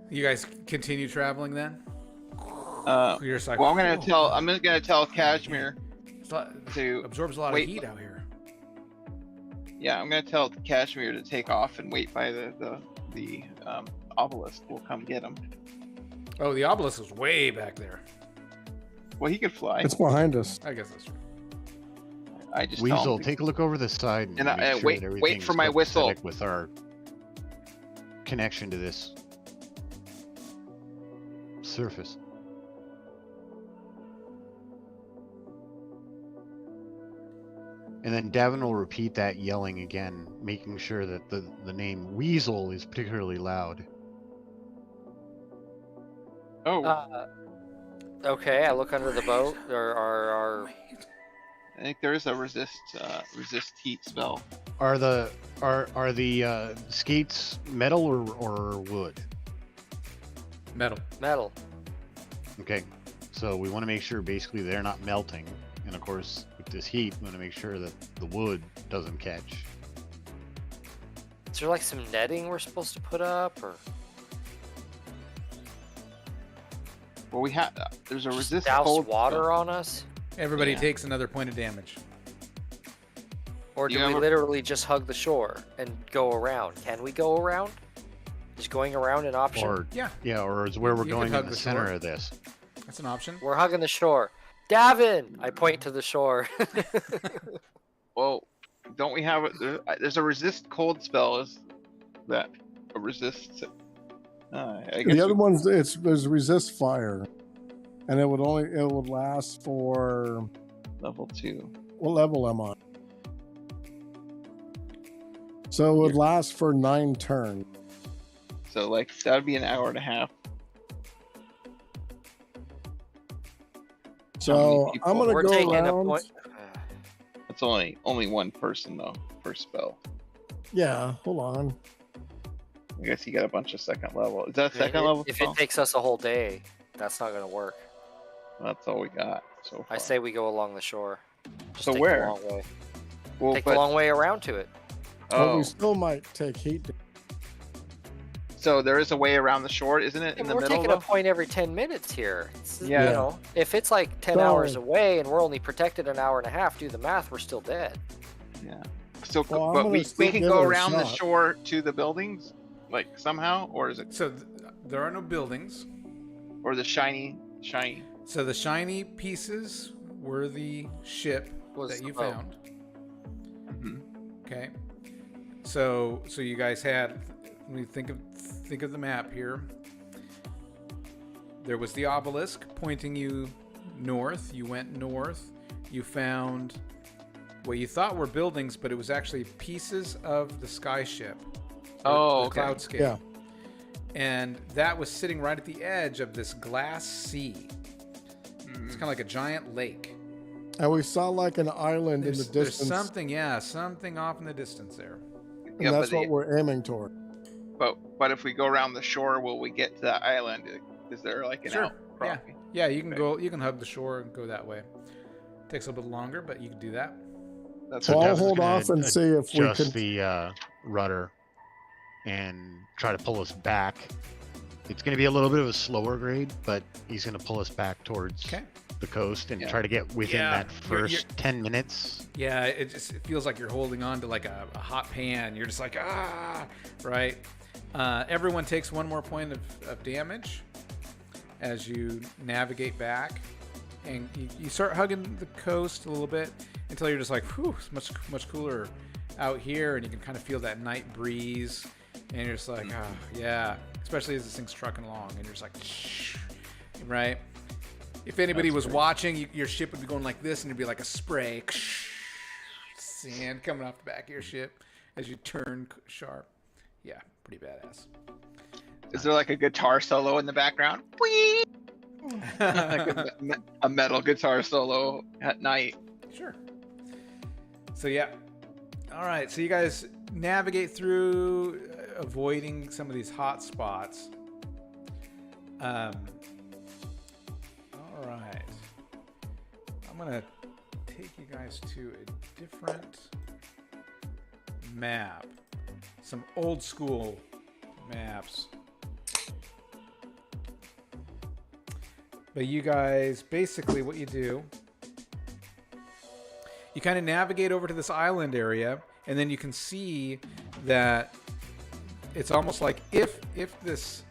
You guys continue traveling then? You're just like, Well, I'm "Whew." just gonna tell Cashmere It's a lot- to. absorbs a lot wait. of heat out here. Yeah, I'm gonna tell Cashmere to take off and wait by the obelisk. We'll come get him. Oh, the obelisk is way back there. Well, he could fly. It's behind us. I guess that's true. I just tell Weasel, him take a look over the side and And make sure wait- that wait everything's for my whistle. copacetic with our connection to this surface. And then Davin will repeat that yelling again, making sure that the name Weasel is particularly loud. Oh, Okay, I look under the boat. There are I think there is a resist heat spell. Are the skates metal or wood? Metal. metal. Okay, so we want to make sure basically they're not melting, and of course with this heat, we want to make sure that the wood doesn't catch. Is there like some netting we're supposed to put up, or Well, we have. There's a just resist douse cold water spell. on us? Everybody Yeah. takes another point of damage. Or You do we ever- literally just hug the shore and go around? Can we go around? Is going around an option? Or Yeah, or is where we're You could going hug in the the center shore. of this. that's an option. We're hugging the shore. Davin! I point to the shore. Well, don't we have there's a resist cold spell? Is that a resist? I guess The other one's there's resist fire, and it would last for level 2. what level am I? So it would last for 9 turns. So like that would be an hour and a half. So people? I'm gonna We're go taking a around. point. It's only one person though per spell. Yeah, hold on. I guess you got a bunch of second level. Is that second level If spell? it takes us a whole day, that's not going to work. That's all we got so far. I say we go along the shore. Just So take where? The long way. well, Take but, the long way around to it. But oh, we still might take heat. so there is a way around the shore, isn't it? In the We're middle taking a though? point every 10 minutes here. Yeah. You know, if it's like 10 So- hours away and we're only protected an hour and a half, do the math, we're still dead. Yeah. So, Well, I'm but gonna we still can give go it a around the shot. shore to the buildings, like somehow, or is it, So there are no buildings. or the shiny? So the shiny pieces were the ship Was that you the boat. found. Mhm. Okay. So you guys had. Let me think of the map here. There was the obelisk pointing you north. You went north. You found what you thought were buildings, but it was actually pieces of the sky ship. Oh, the okay. cloudscape. Yeah. And that was sitting right at the edge of this glass sea. It's Mm. kind of like a giant lake. And we saw like an island in the There's distance, something off in the distance there. and Yeah, that's but what we're aiming toward. But if we go around the shore, will we get to that island? Is there like an Sure. out? Yeah. Yeah, you can go. You can hug the shore and go that way. Takes a little bit longer, but you can do that. That's So I'll Devin's hold gonna off and see if we adjust can. the rudder and try to pull us back. It's going to be a little bit of a slower grade, but he's going to pull us back towards Okay. the coast and Yeah. try to get within Yeah, that you're- 1st 10 minutes. Yeah, it feels like you're holding on to like a hot pan. You're just like right. Everyone takes 1 more point of damage as you navigate back, and you start hugging the coast a little bit until you're just like, whew, it's much cooler out here, and you can kind of feel that night breeze, and you're just like, yeah. Especially as this thing's trucking along, and you're just like, shh, right? If anybody was watching, your ship would be going like this, and it'd be like a spray, sand coming off the back of your ship as you turn sharp. Yeah, pretty badass. Is there like a guitar solo in the background? Whee! Like a metal guitar solo at night. Sure. So yeah. All right. So you guys navigate through, avoiding some of these hot spots. All right. I'm gonna take you guys to a different map. Some old school maps. But you guys, basically what you do, you kind of navigate over to this island area, and then you can see that it's almost like if this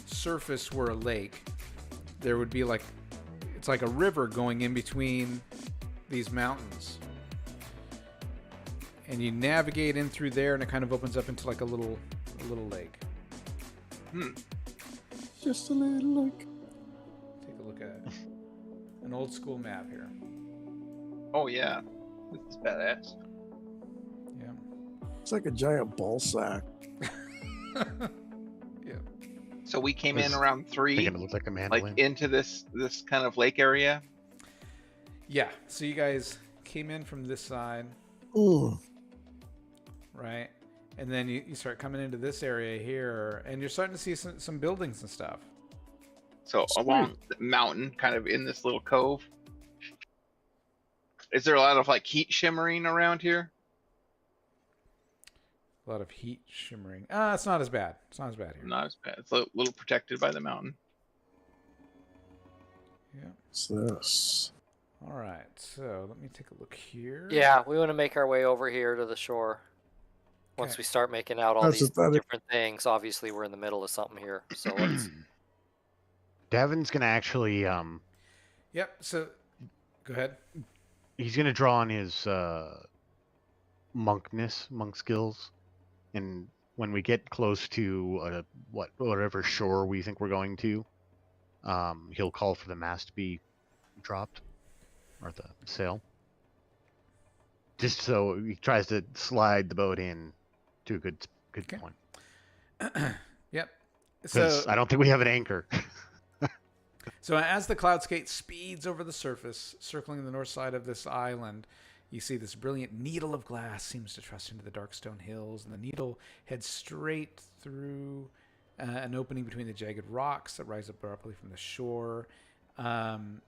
surface were a lake, there would be like, it's like a river going in between these mountains. And you navigate in through there, and it kind of opens up into like a little lake. Just a little like. Take a look at it. An old school map here. Oh yeah, this is badass. Yeah. It's like a giant ball sack. Yeah. So we came in Was around 3, Making it look like a mandolin. like into this kind of lake area. Yeah. So you guys came in from this side, Ooh. right? And then you start coming into this area here, and you're starting to see some buildings and stuff. So along the mountain, kind of in this little cove. Is there a lot of like heat shimmering around here? A lot of heat shimmering. It's not as bad. It's not as bad here. Not as bad. It's a little protected by the mountain. Yeah. What's this? All right. So let me take a look here. Yeah, we want to make our way over here to the shore. Once Okay. we start making out all That's these aesthetic. different things, obviously we're in the middle of something here. So let's. Devin's going to actually, Yep. So go ahead. he's going to draw on his monk skills. And when we get close to whatever shore we think we're going to, he'll call for the mast to be dropped, or the sail. Just so he tries to slide the boat in to a good Okay. point. Yep. Because So I don't think we have an anchor. So as the cloudskate speeds over the surface, circling the north side of this island, you see this brilliant needle of glass seems to thrust into the dark stone hills, and the needle heads straight through an opening between the jagged rocks that rise abruptly from the shore. And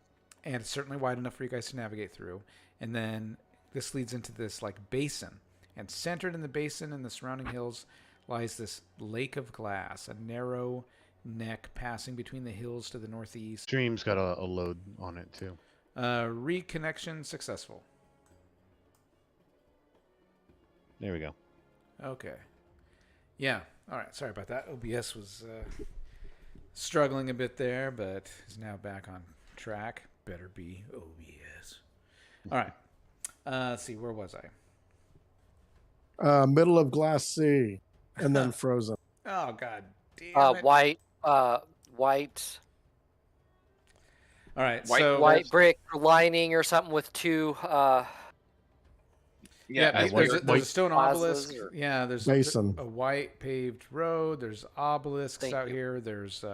it's certainly wide enough for you guys to navigate through. And then this leads into this like basin. And centered in the basin and the surrounding hills lies this lake of glass, a narrow neck passing between the hills to the northeast. Stream's got a load on it too. Reconnection successful. There we go. Okay. Yeah. All right. Sorry about that. OBS was struggling a bit there, but is now back on track. Better be OBS. All right. Let's see. Where was I? Middle of Glass Sea, and then Frozen. Oh God damn it! White. All right. White- so White brick lining or something with two. yeah, as there's, we a, were- there's a stone plazas obelisk. or- Yeah, there's Basin. a white paved road. There's obelisks Thank out you. here. There's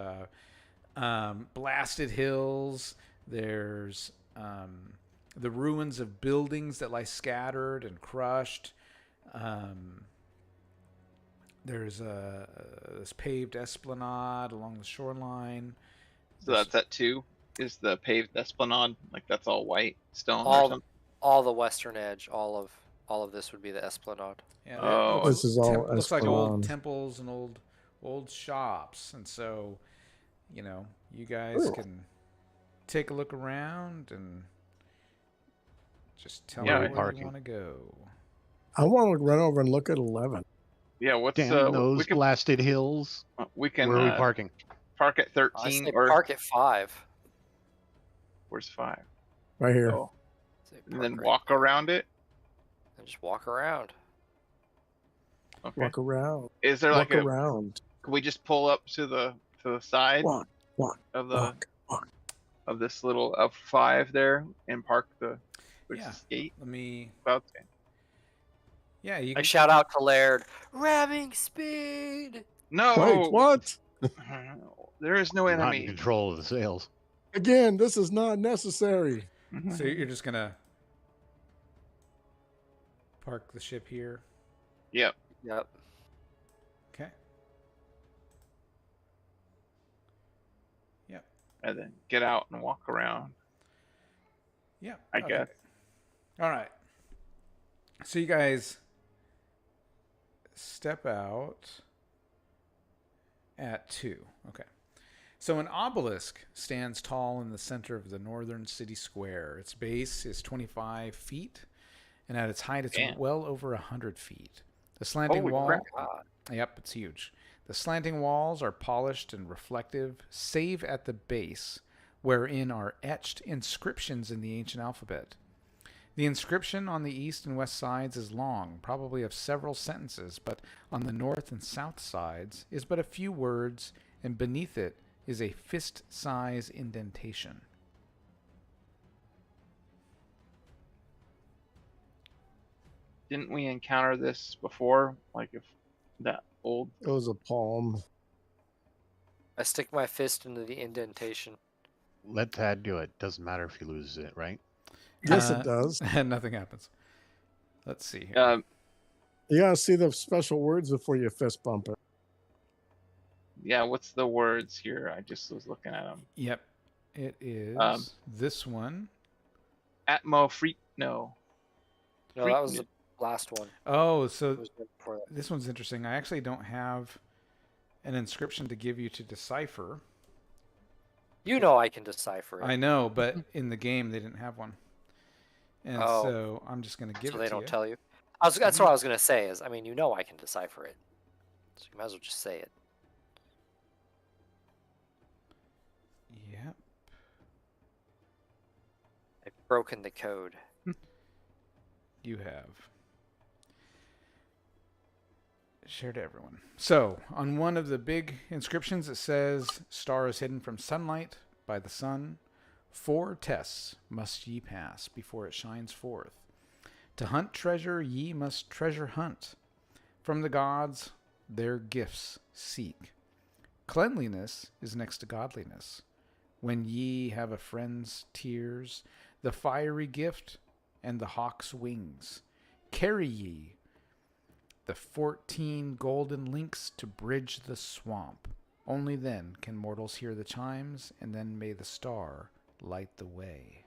blasted hills. There's the ruins of buildings that lie scattered and crushed. There's this paved esplanade along the shoreline. So that's at 2. is the paved esplanade? Like that's all white stone or All something? all the western edge, all of this would be the esplanade. Yeah, Oh. This is all looks like old Esplanade. temples and old shops, and so you guys Ooh. can take a look around and just tell Yeah, me Where are we where you parking? want to go. I want to run over and look at 11. Yeah, what's Damn we those can blasted hills. we can Where are we parking? park at I 13 say or park at 5. where's 5? Right here. Oh, Say and park then right walk there. around it. And just walk around. Okay. Walk around. Is there Walk like around. can we just pull up to the side Walk. of Walk. of this little of 5 there and park there's Yeah. this gate Let me. about Yeah, you I can. shout out to Laird, ramming speed. No. Wait, what? There is no Not in enemy. control of the sails. Again, this is not necessary. So you're just gonna park the ship here. Yep. Yep. Okay. Yep. And then get out and walk around. Yeah. I guess. All right. So you guys step out at 2. Okay. So an obelisk stands tall in the center of the northern city square. Its base is 25 feet, and at its height, it's Damn. well over 100 feet. The slanting Holy wall. crap. God. Yep, it's huge. The slanting walls are polished and reflective, save at the base, wherein are etched inscriptions in the ancient alphabet. The inscription on the east and west sides is long, probably of several sentences, but on the north and south sides is but a few words, and beneath it is a fist-size indentation. Didn't we encounter this before? Like if that old It was a palm. I stick my fist into the indentation. Let Thad do it. Doesn't matter if he loses it, right? Yes, it does. And nothing happens. Let's see here. You gotta see the special words before you fist bump it. yeah, what's the words here? I just was looking at them. Yep. It is this one. Atmo freak no. No, that was the last one. Oh, It so was right before that. this one's interesting. I actually don't have an inscription to give you to decipher. You know I can decipher it. I know, but in the game they didn't have one, and Oh. so I'm just going to give so it they to don't you. tell you. That's what I was gonna say. Is I mean, you know I can decipher it, so you might as well just say it. Yep. I've broken the code. You have. Share to everyone. So, on one of the big inscriptions, it says, "Star is hidden from sunlight by the sun. 4 tests must ye pass before it shines forth. To hunt treasure, ye must treasure hunt. From the gods, their gifts seek. Cleanliness is next to godliness. When ye have a friend's tears, the fiery gift, and the hawk's wings, carry ye the 14 golden links to bridge the swamp. Only then can mortals hear the chimes, and then may the star light the way."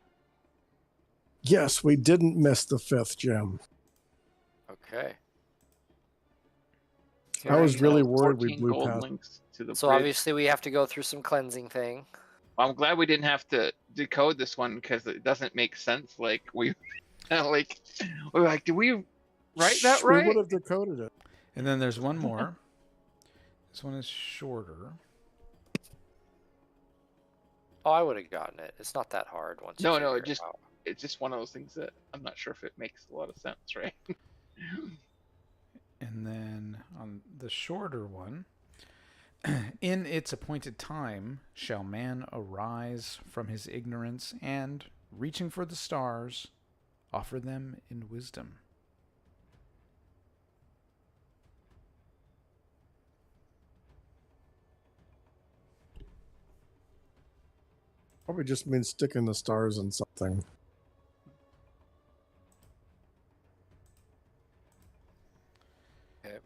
Yes, we didn't miss the 5th gem. Okay. I was really Carrying worried we 14 blew gold past. links to the So bridge. obviously we have to go through some cleansing thing. I'm glad we didn't have to decode this one because it doesn't make sense. Like we're like, did we write that Shh, right? We would have decoded it. And then there's one more. This one is shorter. Oh, I would have gotten it. It's not that hard once. No, you no, figure it out. it's just one of those things that I'm not sure if it makes a lot of sense, right? And then on the shorter one, "In its appointed time shall man arise from his ignorance and, reaching for the stars, offer them in wisdom." Probably just means sticking the stars in something. Okay.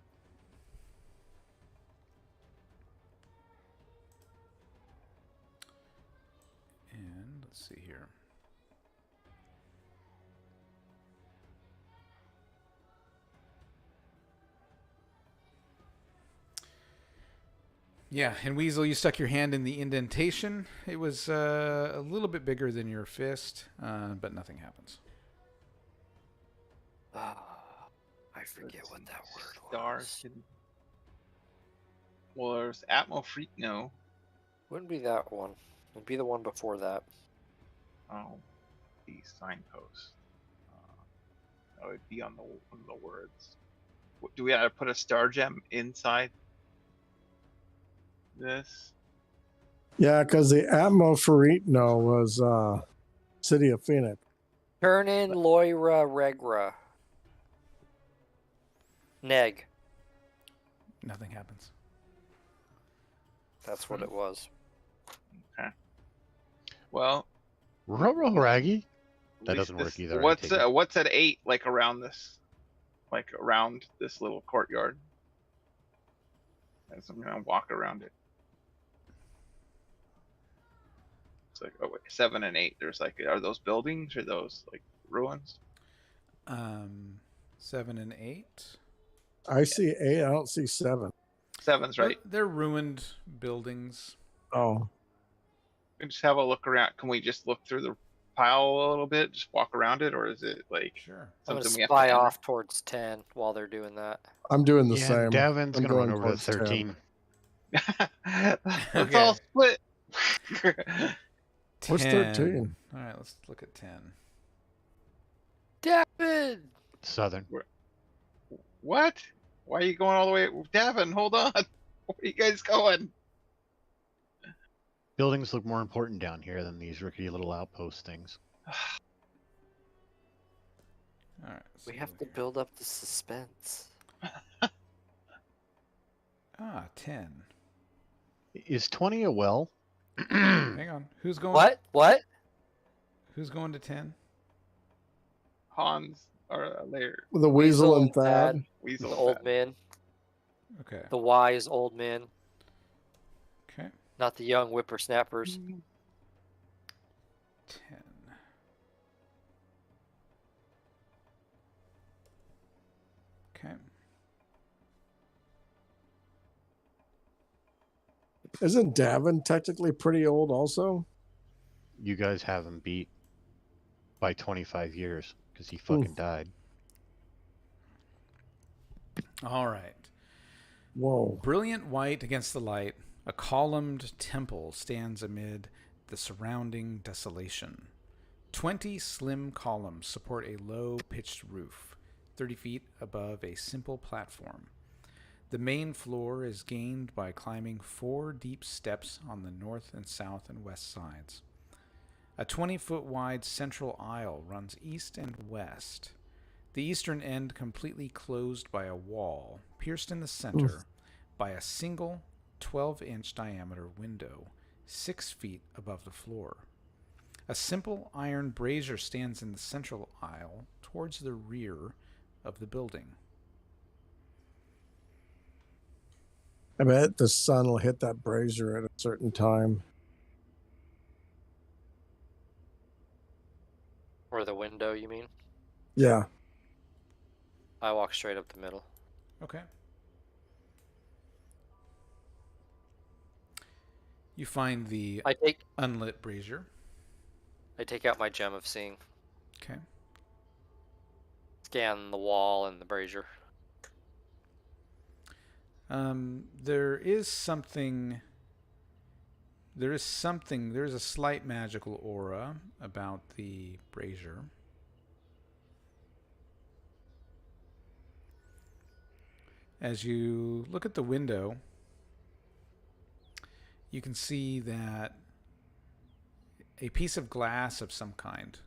And see here. Yeah, and Weasel, you stuck your hand in the indentation. It was a little bit bigger than your fist, but nothing happens. I forget what that word Star. was. Well, there's Atmo Freak. No. Wouldn't be that one. It'd be the one before that. Oh, the signpost. That would be on one of the words. Do we have to put a star gem inside this? Yeah, because the Atmoferitno was City of Phoenix. Turn in Loira Regra. Neg. Nothing happens. That's what it was. Okay. Well, Ruh-roh, Raggy. That at least doesn't work this- either, I What's take it. what's at 8 like around this, little courtyard? As I'm gonna walk around it. It's like 7 and 8. There's are those buildings or those like ruins? 7 and 8. I see 8. I don't see 7. 7's right. They're ruined buildings. Oh, We can just have a look around. Can we just look through the pile a little bit, just walk around it, or is it like Sure. I'm going something to we have spy to enter? off towards 10 while they're doing that. I'm doing the Yeah, same. Davin's I'm going to run going over to towards 10. 13. Let's Okay. all split. What's 10. 13? All right, let's look at 10. David! Southern. What? Why are you going all the way? Davin, hold on. Where are you guys going? Buildings look more important down here than these rickety little outpost things. All right. We so have to build up the suspense. 10. Is 20 a well? Hang on. Who's going? What? What? Who's going to 10? Hans or Lair, The Weasel and Thad. The Weasel, and old Thad. man. Okay. The wise old man. Okay. Not the young whippersnappers. 10. Okay. Isn't Davin technically pretty old also? You guys have him beat by 25 years because he fucking died. All right. Whoa. Brilliant white against the light, a columned temple stands amid the surrounding desolation. 20 slim columns support a low pitched roof, 30 feet above a simple platform. The main floor is gained by climbing 4 deep steps on the north and south and west sides. A 20-foot wide central aisle runs east and west. The eastern end completely closed by a wall, pierced in the center by a single 12-inch diameter window, 6 feet above the floor. A simple iron brazier stands in the central aisle towards the rear of the building. I bet the sun will hit that brazier at a certain time. Or the window, you mean? Yeah. I walk straight up the middle. Okay. You find the I take unlit brazier. out my gem of seeing. Okay. Scan the wall and the brazier. There is a slight magical aura about the brazier. As you look at the window, you can see that a piece of glass of some kind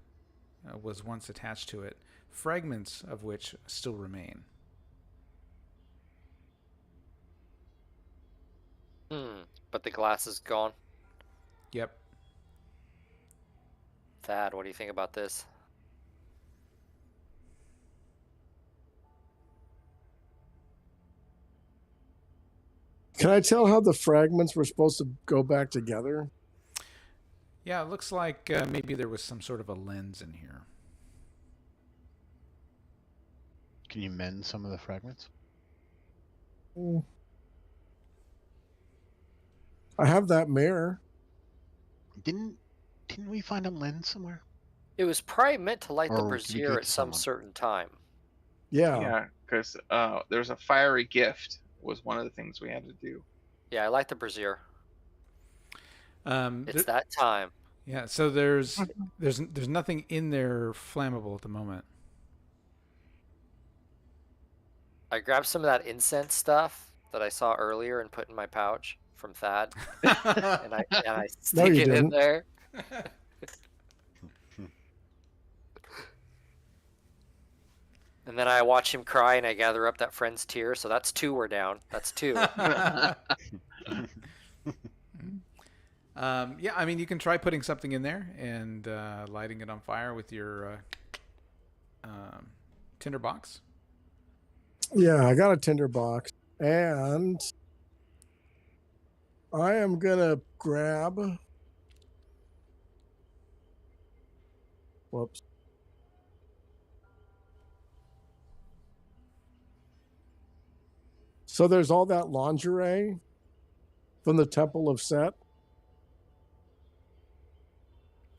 was once attached to it, fragments of which still remain. But the glass is gone. Yep. Thad, what do you think about this? Can I tell how the fragments were supposed to go back together? Yeah, it looks like maybe there was some sort of a lens in here. Can you mend some of the fragments? Mm. I have that mirror. Didn't we find a lens somewhere? It was probably meant to light the Or did we give brazier it at to some someone? certain time. Yeah. Yeah, because there's a fiery gift was one of the things we had to do. Yeah, I light the brazier. It's There- that time. yeah, so there's nothing in there flammable at the moment. I grabbed some of that incense stuff that I saw earlier and put in my pouch from Thad, and I stick you it in didn't. there. And then I watch him cry, and I gather up that friend's tear. So that's 2 we're down. That's 2. Yeah, I mean, you can try putting something in there and lighting it on fire with your tinder box. Yeah, I got a tinder box. And I am going to grab... Whoops. So there's all that lingerie from the Temple of Set.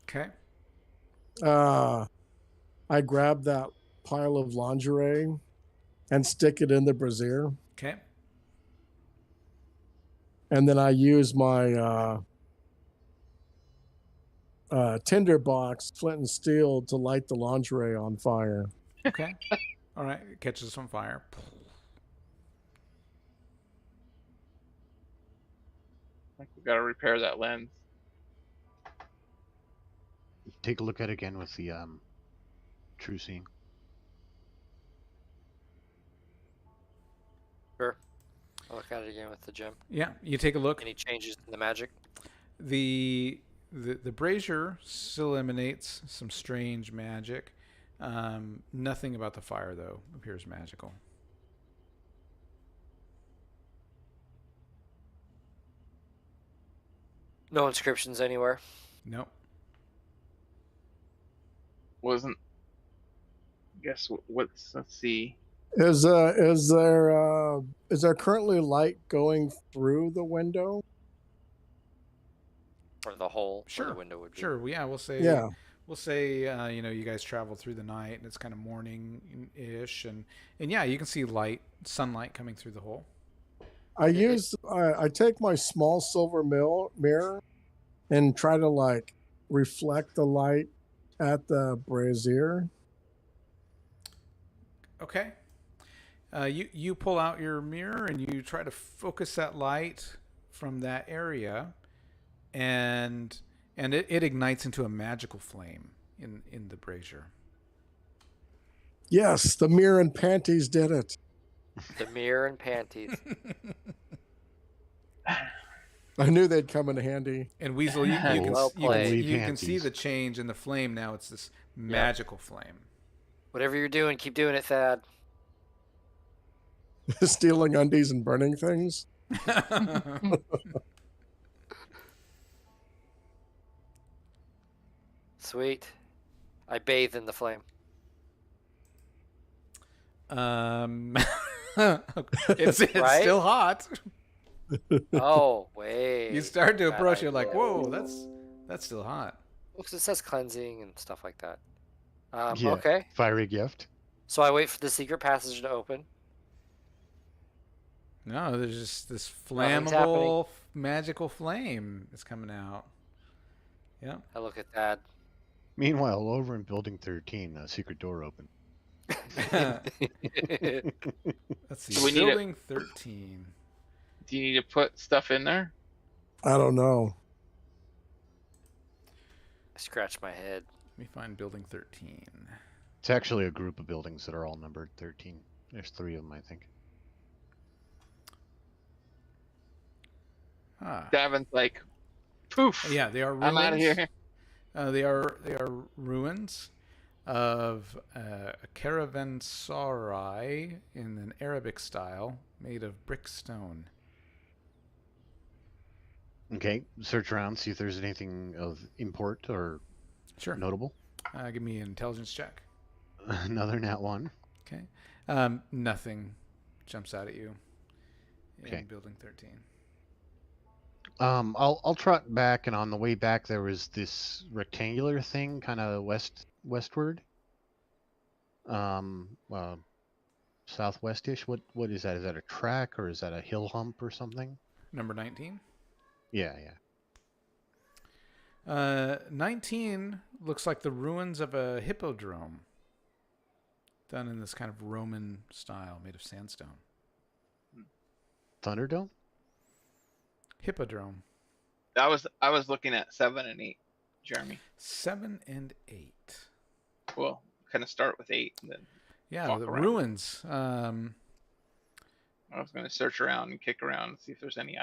Okay. I grab that pile of lingerie and stick it in the brazier. Okay. And then I use my tinder box, flint and steel, to light the lingerie on fire. Okay. All right. It catches on fire. Like we got to repair that lens. Take a look at it again with the true seeing. Sure. I'll look at it again with the gem. Yeah, you take a look. Any changes in the magic? The brazier still emanates some strange magic. Nothing about the fire, though, appears magical. No inscriptions anywhere. Nope. Wasn't. Guess what's. Let's see. Is there currently light going through the window? Or the hole where Sure. the window would be. Sure. Yeah, we'll say. Yeah. We'll say you guys travel through the night and it's kind of morning-ish, and yeah, you can see sunlight coming through the hole. I take my small silver mirror and try to like reflect the light at the brazier. Okay. You pull out your mirror and you try to focus that light from that area, and it ignites into a magical flame in the brazier. Yes, the mirror and panties did it. The mirror and panties. I knew they'd come in handy. And Weasel, you Well played. can see the change in the flame now. It's this magical flame. Whatever you're doing, keep doing it, Thad. Stealing undies and burning things. Sweet. I bathe in the flame. It's Right? still hot. Oh, wait. You start to Bad approach, you're like, idea. whoa, that's still hot. Well, 'cause it says cleansing and stuff like that. Yeah. Okay. Fiery gift. So I wait for the secret passage to open. No, there's just this Nothing's flammable, magical flame is coming out. Yeah. I look at Thad. Meanwhile, over in Building 13, a secret door opened. Let's see. Do we need Building 13. Do you need to put stuff in there? I don't know. I scratch my head. Let me find Building 13. It's actually a group of buildings that are all numbered 13. There's 3 of them, I think. Ah. Davin's like, poof. Yeah, they are ruins. I'm out of here. They are ruins of a caravanserai in an Arabic style, made of brick stone. Okay, search around, see if there's anything of import or Sure. notable. Give me an intelligence check. Another nat 1. Okay. Nothing jumps out at you in Okay. building 13. I'll trot back, and on the way back there was this rectangular thing, kind of westward. Southwestish. What is that? Is that a track or is that a hill hump or something? Number 19. Yeah. 19 looks like the ruins of a hippodrome done in this kind of Roman style made of sandstone. Thunderdome? Hippodrome. I was looking at 7 and 8, Jeremy. 7 and 8. Well, kind of start with 8 and then Yeah, walk the around. ruins. I was going to search around and kick around and see if there's any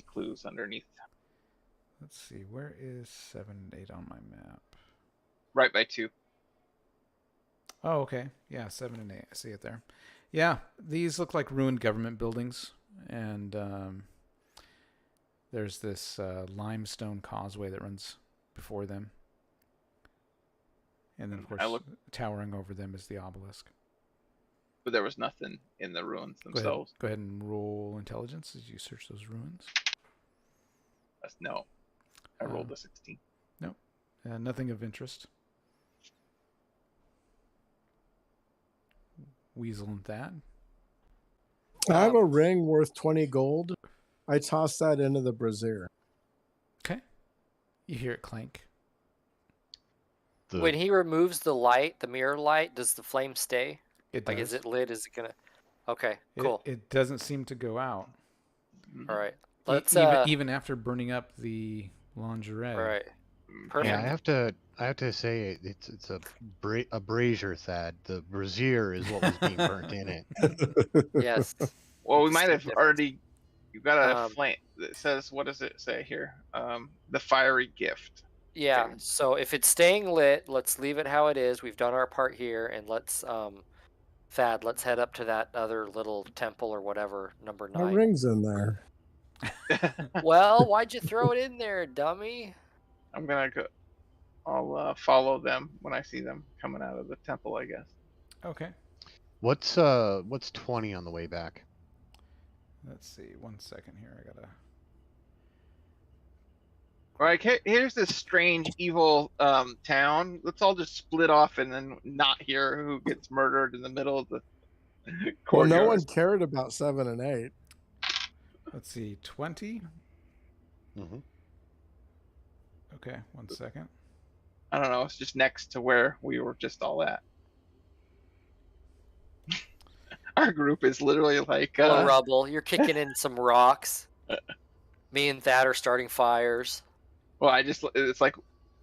clues underneath. Let's see. Where is 7 and 8 on my map? Right by 2. Oh, okay. Yeah, 7 and 8. I see it there. Yeah, these look like ruined government buildings, and there's this limestone causeway that runs before them, and then of course towering over them is the obelisk. But there was nothing in the ruins themselves. Go ahead and roll intelligence as you search those ruins. No, I rolled a 16. Nope, nothing of interest. Weasel and Thad. I have a ring worth 20 gold. I toss that into the brazier. Okay. You hear it clank. When he removes the light, the mirror light, does the flame stay? It does. Like, is it lit? Is it gonna? Okay, cool. It doesn't seem to go out. All right. Let's even after burning up the lingerie. All right. Perfect. Yeah, I have to say it's a brazier, Thad. The brazier is what was being burnt in it. Yes. Well, we might have already. You've got a flame that says, what does it say here? The fiery gift. Yeah. Okay. So if it's staying lit, let's leave it how it is. We've done our part here, and let's Thad, let's head up to that other little temple or whatever, number 9. My ring's in there. Well, why'd you throw it in there, dummy? I'm gonna go. I'll follow them when I see them coming out of the temple, I guess. Okay. What's 20 on the way back? Let's see. 1 second here. I gotta. All right, here's this strange, evil town. Let's all just split off and then not hear who gets murdered in the middle of the Well, courtyard. no one cared about 7 and 8. Let's see. 20. Mm-hmm. Okay. 1 second. I don't know. It's just next to where we were just all at. Our group is literally like Hello, rubble. You're kicking in some rocks. Me and Thad are starting fires. Well, it's like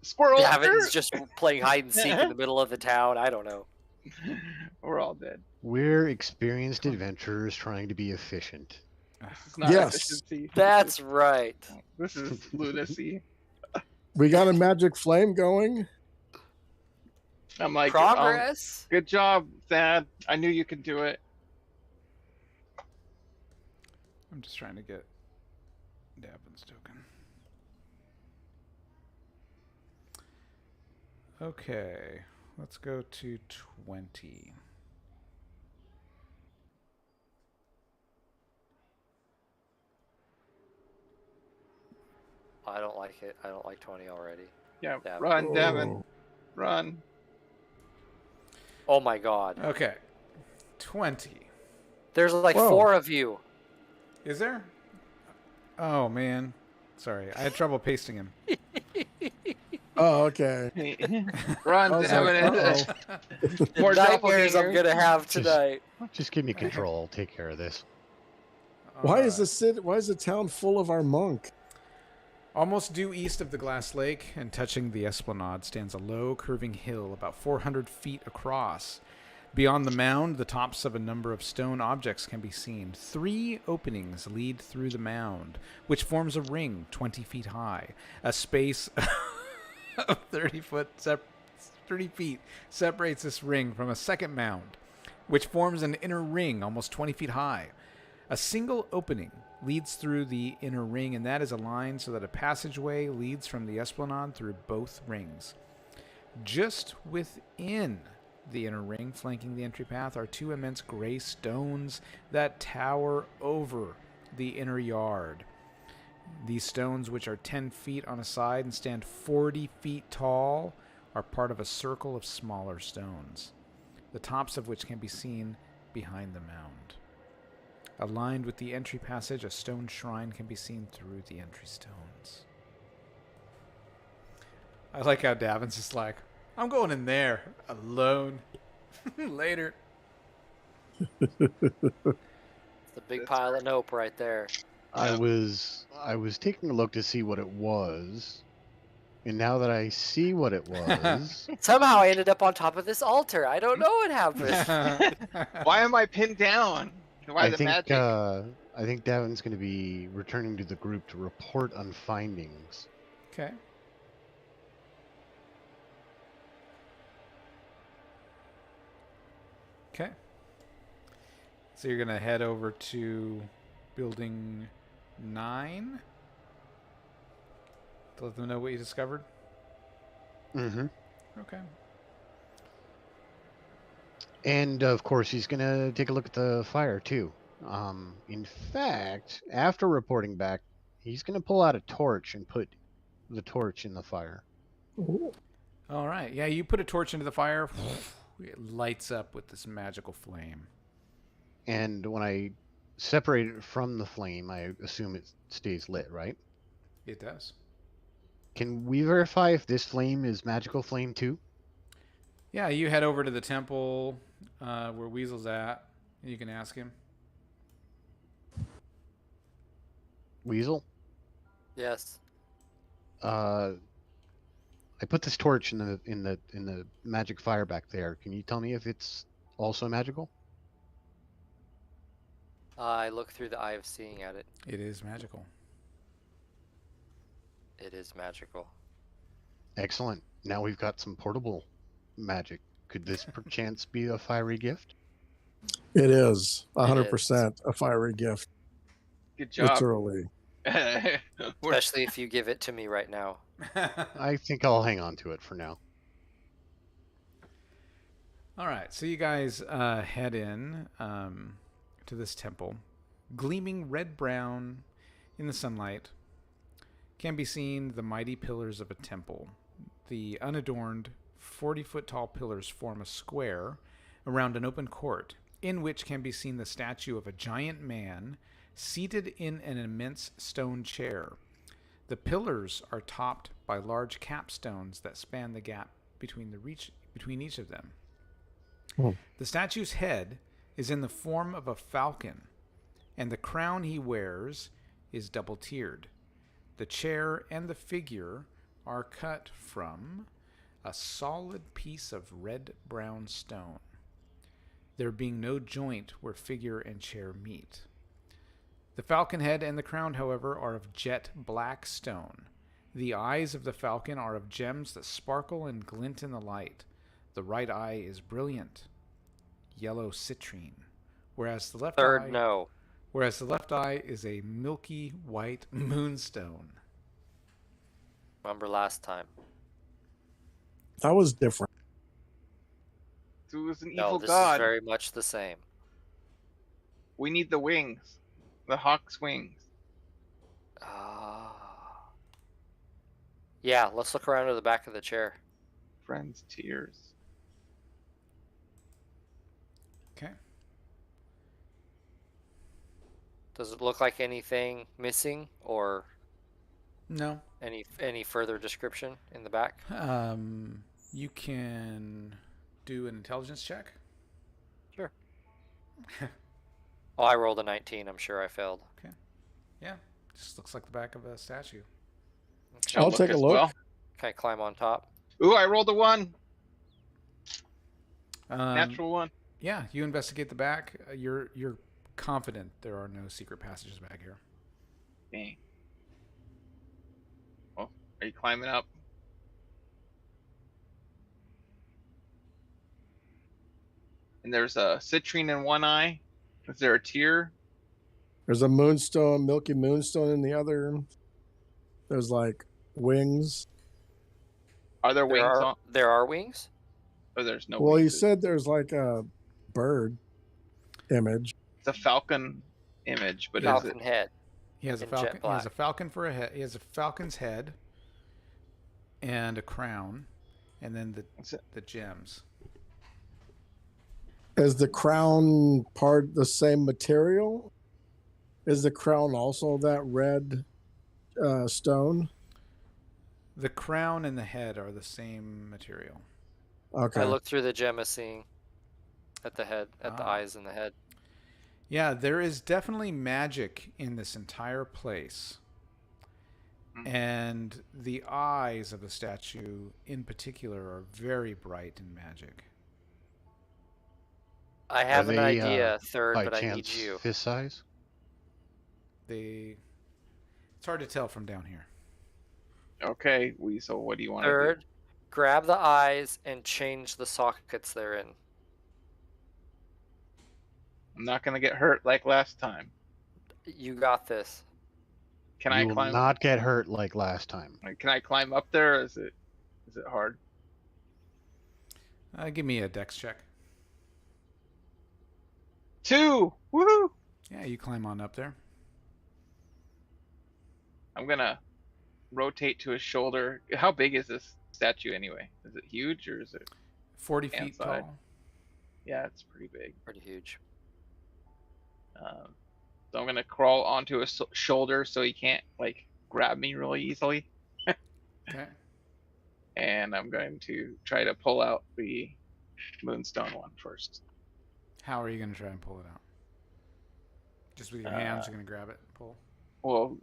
squirrel. Gavin's just playing hide and seek in the middle of the town. I don't know. We're all dead. We're experienced adventurers trying to be efficient. This is not Yes. efficiency. That's right. This is lunacy. We got a magic flame going. I'm like, Progress? good job, Thad. I knew you could do it. I'm just trying to get Davin's token. Okay. Let's go to 20. I don't like it. I don't like 20 already. Yeah, Davin. run, Devin. Oh. Run. Oh my god. Okay. 20. There's like Whoa. 4 of you. Is there? Oh, man. Sorry. I had trouble pasting him. Oh, okay. Run, I was Devin. like, More Nightmares I'm doppelgangers. gonna have tonight. Just give me control. I'll take care of this. Why is Alright. Why is the town full of our monk? Almost due east of the Glass Lake and touching the esplanade stands a low, curving hill about 400 feet across. Beyond the mound, the tops of a number of stone objects can be seen. 3 openings lead through the mound, which forms a ring 20 feet high. A space of 30 feet separates this ring from a second mound, which forms an inner ring almost 20 feet high. A single opening leads through the inner ring, and that is aligned so that a passageway leads from the esplanade through both rings. Just within the inner ring, flanking the entry path, are two immense gray stones that tower over the inner yard. These stones, which are 10 feet on a side and stand 40 feet tall, are part of a circle of smaller stones, the tops of which can be seen behind the mound. Aligned with the entry passage, a stone shrine can be seen through the entry stones. I like how Davin's just like, I'm going in there alone. Later. The big pile of nope right there. I was taking a look to see what it was, and now that I see what it was, Somehow I ended up on top of this altar. I don't know what happened. Why am I pinned down? Why I the think magic? I think Davin's going to be returning to the group to report on findings. Okay. Okay. So you're going to head over to building 9 to let them know what you discovered? Mm-hmm. Okay. And of course, he's going to take a look at the fire too. In fact, after reporting back, he's going to pull out a torch and put the torch in the fire. Ooh. All right. Yeah, you put a torch into the fire. It lights up with this magical flame. And when I separate it from the flame, I assume it stays lit, right? It does. Can we verify if this flame is magical flame too? Yeah, you head over to the temple where Weasel's at, and you can ask him. Weasel? Yes. I put this torch in the magic fire back there. Can you tell me if it's also magical? I look through the eye of seeing at it. It is magical. It is magical. Excellent. Now we've got some portable magic. Could this perchance be a fiery gift? It is It 100% a fiery gift. Good job. Literally. We're- Especially if you give it to me right now. I think I'll hang on to it for now. All right, so you guys head in to this temple. Gleaming red-brown in the sunlight can be seen the mighty pillars of a temple. The unadorned 40-foot-tall pillars form a square around an open court, in which can be seen the statue of a giant man seated in an immense stone chair. The pillars are topped by large capstones that span the gap between each of them. The statue's head is in the form of a falcon, and the crown he wears is double-tiered. The chair and the figure are cut from a solid piece of red-brown stone, there being no joint where figure and chair meet. The falcon head and the crown, however, are of jet black stone. The eyes of the falcon are of gems that sparkle and glint in the light. The right eye is brilliant, yellow citrine, whereas the left eye is a milky white moonstone. Remember last time? That was different. So it was an No, evil this god. is very much the same. We need the wings. The hawk's wings. Ah. Yeah, let's look around to the back of the chair. Friend's tears. Okay. Does it look like anything missing or No. any further description in the back? You can do an intelligence check. Sure. Oh, I rolled a 19. I'm sure I failed. Yeah, just looks like the back of a statue. I'll take a as look. well. Can I climb on top? Ooh, I rolled a 1. Um, Natural 1. Yeah, you investigate the back. You're confident there are no secret passages back here. Dang. Well, are you climbing up? And there's a citrine in one eye. Is there a tear There's a moonstone, milky moonstone in the other. There's like wings. Are there wings on? There are wings. Or there's no Well, you wings? said there's like a bird image. It's a falcon image, but is it? Falcon head. He has a In jet falcon. He has a black. falcon for a head. He has a falcon's head and a crown, and then Is it? the gems. Is the crown part the same material? Is the crown also that red stone? The crown and the head are the same material. Okay. I looked through the gem of seeing at the head, at the Ah. eyes and the head. Yeah, there is definitely magic in this entire place. And the eyes of the statue in particular are very bright in magic. I have Are an they, idea, third, by but I chance, need you. fist size? It's hard to tell from down here. Okay, Weasel, what do you want to do? Third, grab the eyes and change the sockets they're in. I'm not gonna get hurt like last time. You got this. Can You I will climb? not get hurt like last time. Can I climb up there? Or is it hard? Give me a dex check. 2! Woohoo! Yeah, you climb on up there. I'm gonna rotate to his shoulder. How big is this statue anyway? Is it huge or is it? 40 feet Inside. tall. Yeah, it's pretty big. Pretty huge. So I'm gonna crawl onto his shoulder so he can't like grab me really easily, Okay. and I'm going to try to pull out the moonstone one first. How are you going to try and pull it out? Just with your hands, you're going to grab it and pull? Well,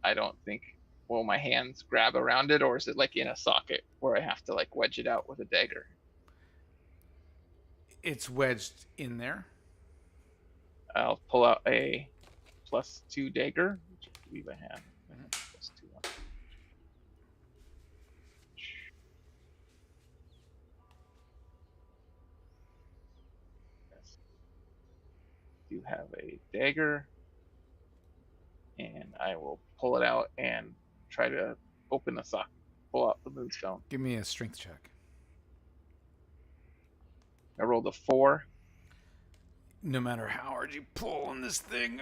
I don't think. Will my hands grab around it, or is it like in a socket where I have to like wedge it out with a dagger? It's wedged in there. I'll pull out a +2 dagger, which I believe I have. +2 one. Yes. Do have a dagger, and I will pull it out and try to open the socket, pull out the moonstone. Give me a strength check. I rolled a 4. No matter how hard you pull on this thing,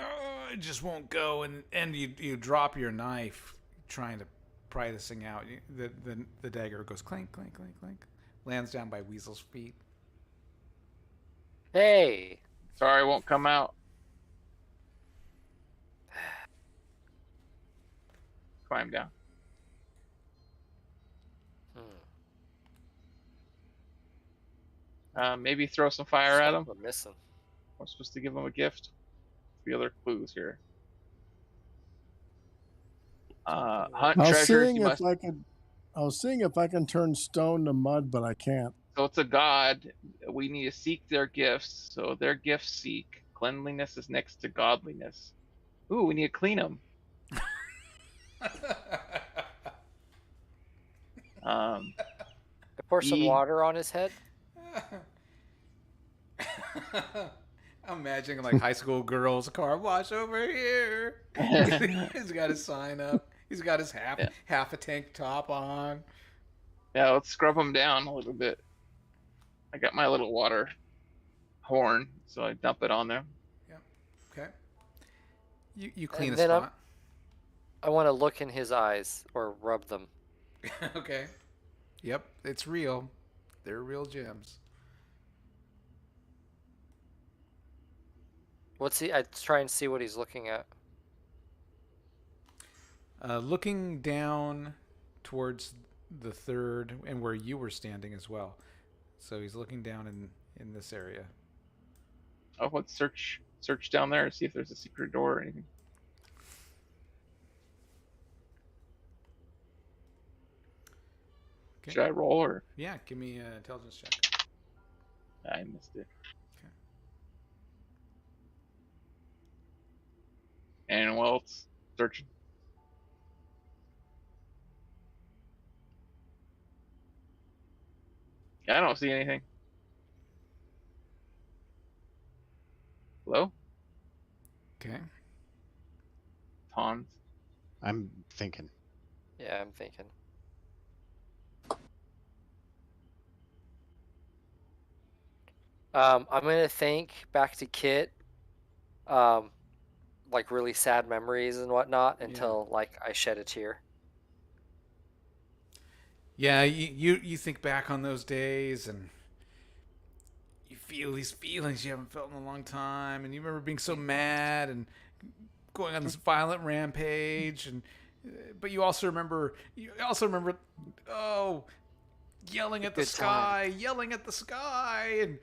it just won't go. And you drop your knife trying to pry this thing out. The dagger goes clink, clink, clink, clink. Lands down by Weasel's feet. Hey! Sorry, it won't come out. Climb down. Maybe throw some fire at him. We're missing. I'm supposed to give him a gift. The other clues here. Hunt I was treasures. seeing if I was seeing if I can turn stone to mud, but I can't. So it's a god. We need to seek their gifts. So their gifts seek. Cleanliness is next to godliness. Ooh, we need to clean them. I pour some water on his head. I'm imagining like high school girls, car wash over here. He's got his sign up. He's got his half a tank top on. Yeah, let's scrub them down a little bit. I got my little water horn, so I dump it on there. Yep. Okay. You clean And a then spot. I want to look in his eyes or rub them. Okay. Yep, it's real. They're real gems. What's he? I try and see what he's looking at. Looking down towards the third and where you were standing as well. So he's looking down in this area. Oh, let's search down there and see if there's a secret door or anything. Okay. Should I roll or? Yeah, give me an intelligence check. I missed it. Okay. And well, it's searching. Yeah, I don't see anything. Hello? Okay. pawns. I'm thinking. Yeah, I'm thinking. I'm gonna think back to Kit, like really sad memories and whatnot until like I shed a tear. Yeah, you think back on those days and you feel these feelings you haven't felt in a long time, and you remember being so mad and going on this violent rampage, and but you also remember oh, yelling at the Good sky, yelling at the sky, and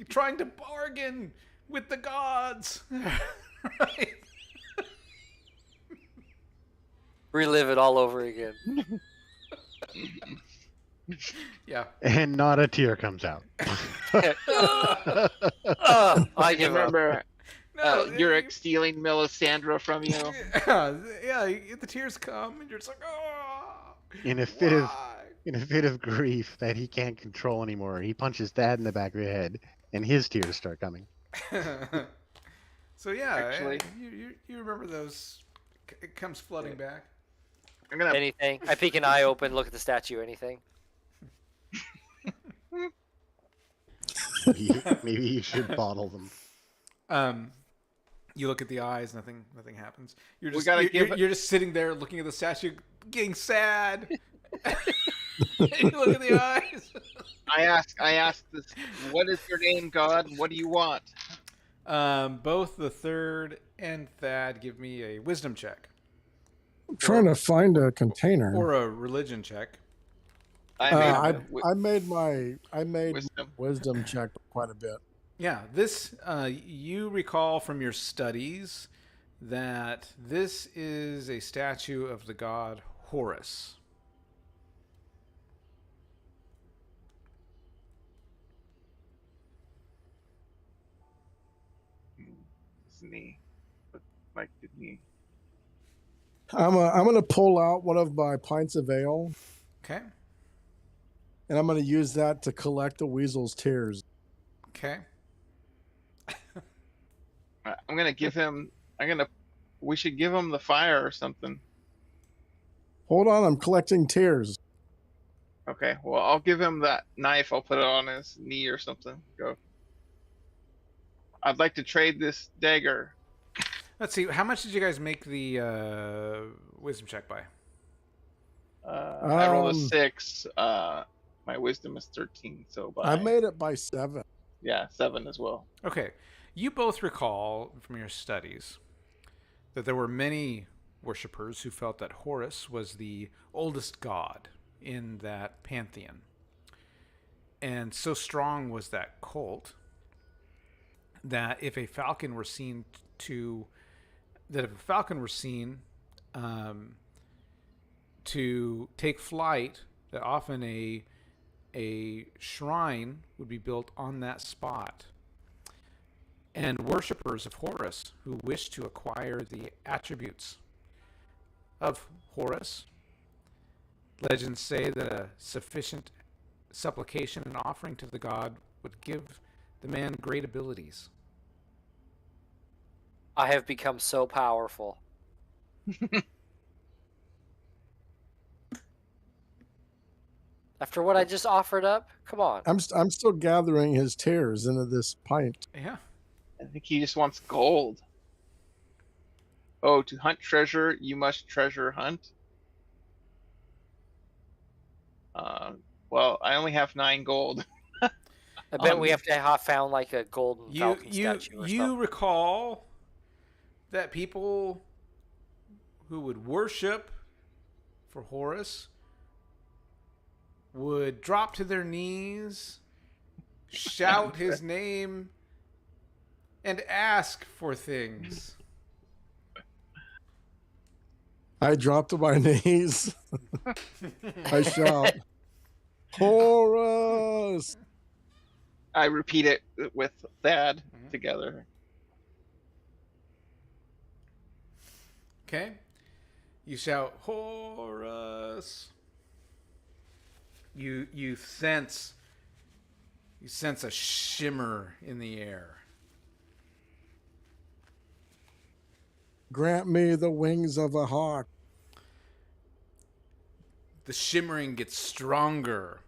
trying to bargain with the gods. Right? Relive it all over again. Yeah. And not a tear comes out. I give up. Remember No, Yurik stealing Melisandre from you? yeah, the tears come, and you're just like, oh, in a fit of grief that he can't control anymore, he punches Thad in the back of the head, and his tears start coming. So yeah, Actually- you remember those? It comes flooding back. I'm gonna. Anything. I peek an eye open, look at the statue. Anything. Maybe you should bottle them. You look at the eyes, nothing happens. You're We just gotta you're just sitting there looking at the statue, getting sad. You look at the eyes. I asked this. What is your name, God? What do you want? Both the third and Thad give me a wisdom check I'm trying to find a container. or a religion check. I I made wisdom. wisdom check quite a bit. Yeah, this you recall from your studies that this is a statue of the god Horus. Isn't he? But Mike didn't he? I'm gonna pull out one of my pints of ale, Okay. and I'm gonna use that to collect the weasel's tears. Okay. I'm gonna give him. We should give him the fire or something. Hold on, I'm collecting tears. Okay. Well, I'll give him that knife. I'll put it on his knee or something. Go. I'd like to trade this dagger. Let's see. How much did you guys make the wisdom check by? I rolled a Um, 6. My wisdom is 13. So by I made it by 7. yeah, 7 as well. Okay. You both recall from your studies that there were many worshippers who felt that Horus was the oldest god in that pantheon. And so strong was that cult that if a falcon were seen to take flight, that often a shrine would be built on that spot. And worshippers of Horus who wished to acquire the attributes of Horus, legends say that a sufficient supplication and offering to the god would give the man great abilities. I have become so powerful. After what I just offered up, come on. I'm still gathering his tears into this pint. Yeah. I think he just wants gold. Oh, to hunt treasure, you must treasure hunt. Well, I only have 9 gold. I bet we have to have found like a golden falcon You statue or something. recall that people who would worship for Horus would drop to their knees, shout his name, and ask for things. I drop to my knees. I shout, Horus! I repeat it with Thad together. Okay? You shout, Horus. You sense a shimmer in the air. Grant me the wings of a hawk. The shimmering gets stronger,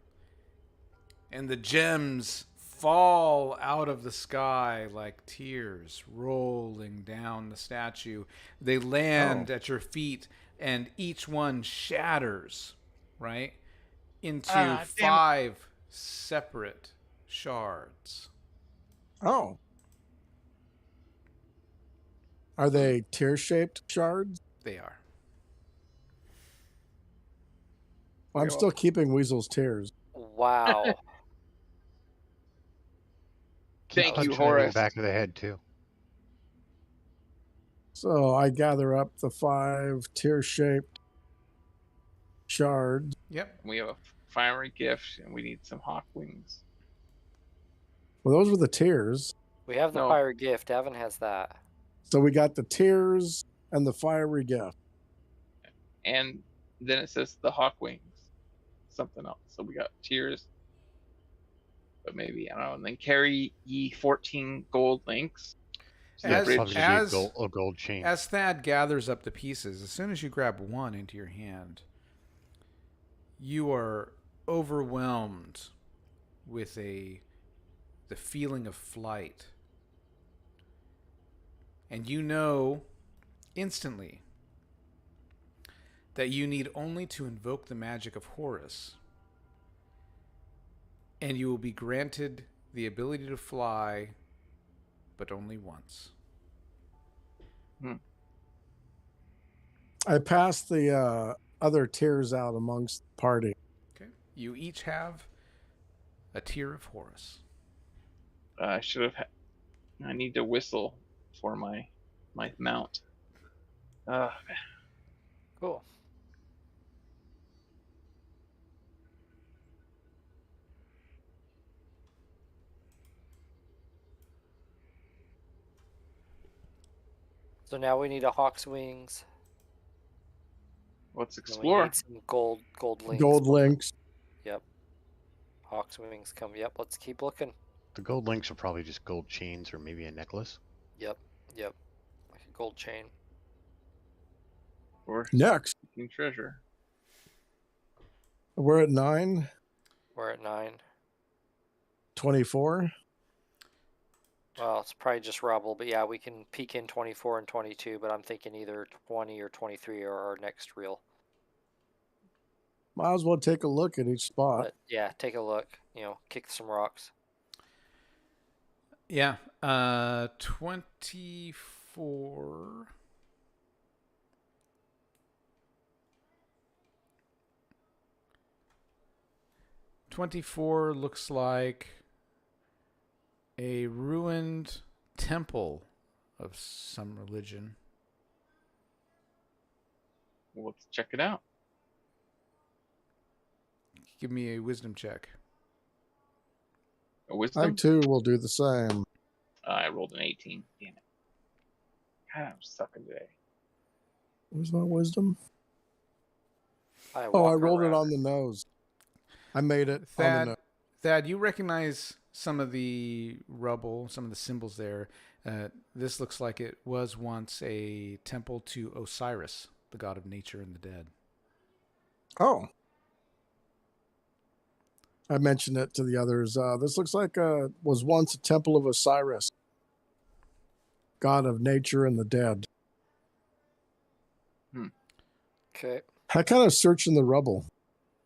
and the gems fall out of the sky like tears rolling down the statue. They land at your feet, and each one shatters, right, into Damn it. 5 separate shards. Oh. Are they tear-shaped shards? They are. Well, I'm You're still welcome. keeping Weasel's tears. Wow. Keep Thank was you, punching him in the Horace. back of the head too. So I gather up the 5 tear-shaped shards. Yep. We have a fiery gift, and we need some hawk wings. Well, those were the tears. We have the No. fire gift. Evan has that. So we got the tears and the fiery gift. And then it says the hawk wings. Something else. So we got tears. But maybe, I don't know. And then carry ye 14 gold links. To the As- bridge. Probably as- be a gold chain. As Thad gathers up the pieces, as soon as you grab one into your hand, you are overwhelmed with the feeling of flight. And you know instantly that you need only to invoke the magic of Horus, and you will be granted the ability to fly, but only once. I passed the other tears out amongst the party. Okay. You each have a tear of Horus. I should have. I need to whistle for my mount. Cool. So now we need a hawk's wings. Let's And we explore. need some gold links. Gold links. Yep. Hawk's wings come. Yep. Let's keep looking. The gold links are probably just gold chains or maybe a necklace. Yep. Like a gold chain. We're Next, seeking treasure. we're at 9, We're at 9. 24. Well, it's probably just rubble, but yeah, we can peek in 24 and 22, but I'm thinking either 20 or 23 are our next reel. Might as well take a look at each spot. But yeah, take a look. Kick some rocks. Yeah. 24. "24 looks like a ruined temple of some religion." Well, let's check it out. Give me a wisdom check. A I wisdom? too will do the same. I rolled an 18. Damn it. God, I'm sucking today. Where's my wisdom? I Oh, I walk rolled it around. on the nose. I made it on the nose. Thad, you recognize some of the rubble, some of the symbols there. This looks like it was once a temple to Osiris, the god of nature and the dead. Oh. I mentioned it to the others. This looks like was once a temple of Osiris, god of nature and the dead. Okay. I kind of searching the rubble.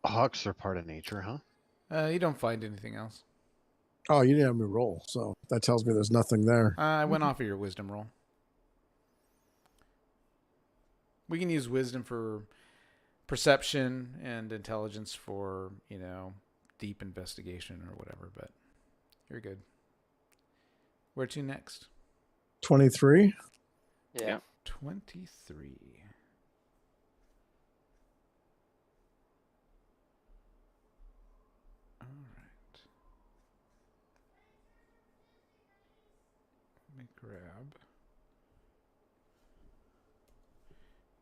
Hawks are part of nature, huh? You don't find anything else. Oh, you didn't have me roll, so that tells me there's nothing there. I went off of your wisdom roll. We can use wisdom for perception and intelligence for, deep investigation or whatever, but you're good. Where to next? 23. Yeah. 23. All right. Let me grab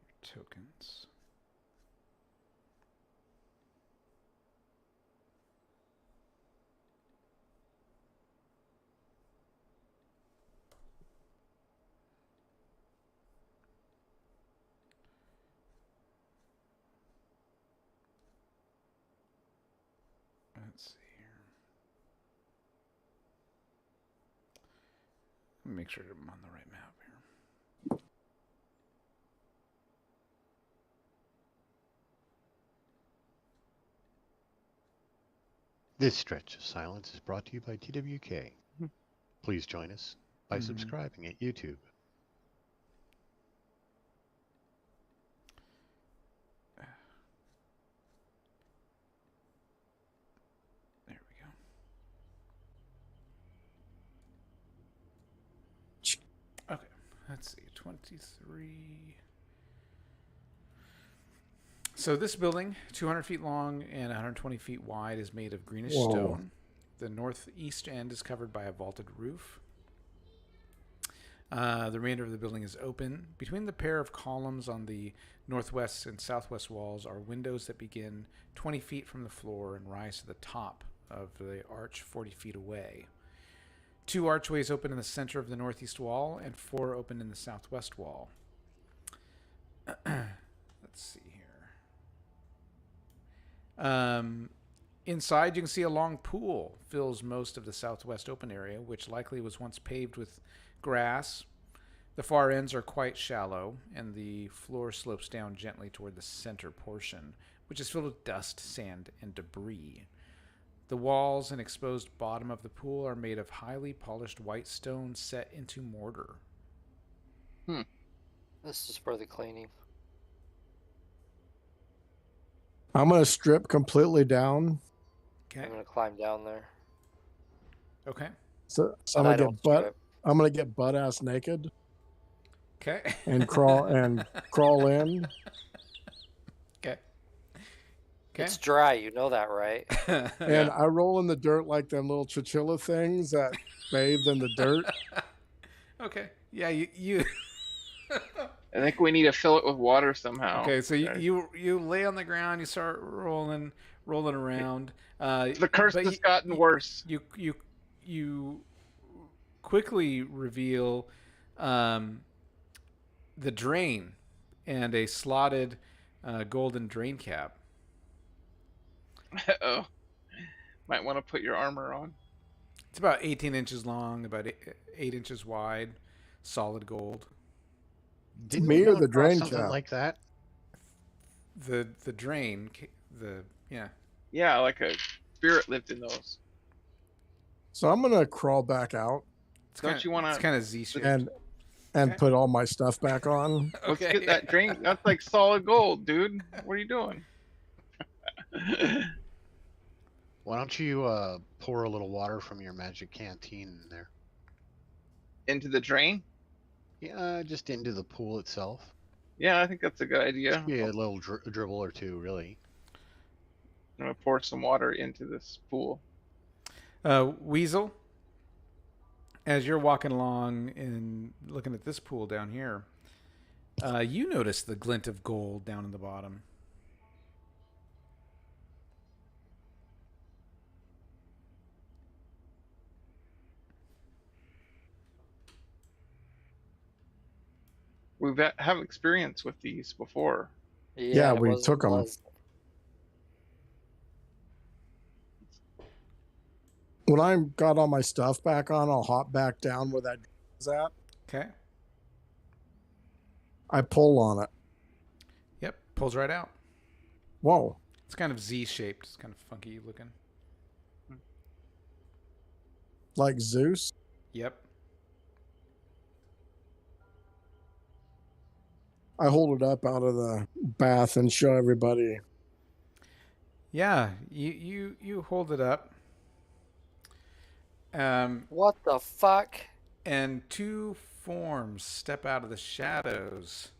your tokens. Let me make sure I'm on the right map here. This stretch of silence is brought to you by TWK. Please join us by subscribing at YouTube. There we go. Okay, let's see, 23. So this building, 200 feet long and 120 feet wide, is made of greenish stone. The northeast end is covered by a vaulted roof. The remainder of the building is open. Between the pair of columns on the northwest and southwest walls are windows that begin 20 feet from the floor and rise to the top of the arch 40 feet away. 2 archways open in the center of the northeast wall, and 4 open in the southwest wall. Let's see here. Inside, you can see a long pool fills most of the southwest open area, which likely was once paved with grass. The far ends are quite shallow, and the floor slopes down gently toward the center portion, which is filled with dust, sand, and debris. The walls and exposed bottom of the pool are made of highly polished white stone set into mortar. This is for the cleaning. I'm gonna strip completely down. Okay. I'm gonna climb down there. Okay. So I'm But I gonna don't get butt. strip. I'm gonna get butt ass naked Okay. and crawl crawl in. Okay. It's dry, you know that, right? And I roll in the dirt like them little chinchilla things that bathe in the dirt. Okay. Yeah, you I think we need to fill it with water somehow. Okay, so you lay on the ground, you start rolling around. The curse has gotten worse. You quickly reveal the drain and a slotted golden drain cap. Oh, might want to put your armor on. It's about 18 inches long, about 8 inches wide, solid gold. Didn't me we or come the across drain something cap? like that? The drain, yeah. Yeah, like a spirit lived in those. So I'm gonna crawl back out You want It's to? kind of Z-shaped. and Okay. put all my stuff back on. Let's Okay. get that drink. That's like solid gold, dude. What are you doing? Why don't you pour a little water from your magic canteen in there? Into the drain? Yeah, just into the pool itself. Yeah, I think that's a good idea. Yeah, a little dribble or two, really. I'm gonna pour some water into this pool. Weasel, as you're walking along and looking at this pool down here, you notice the glint of gold down in the bottom. We've have experience with these before. Yeah, it we wasn't took 'em. pleasant. When I got all my stuff back on, I'll hop back down where that is at. Okay. I pull on it. Yep. Pulls right out. Whoa. It's kind of Z-shaped. It's kind of funky looking. Like Zeus. Yep. I hold it up out of the bath and show everybody. Yeah. You hold it up. What the fuck? And 2 forms step out of the shadows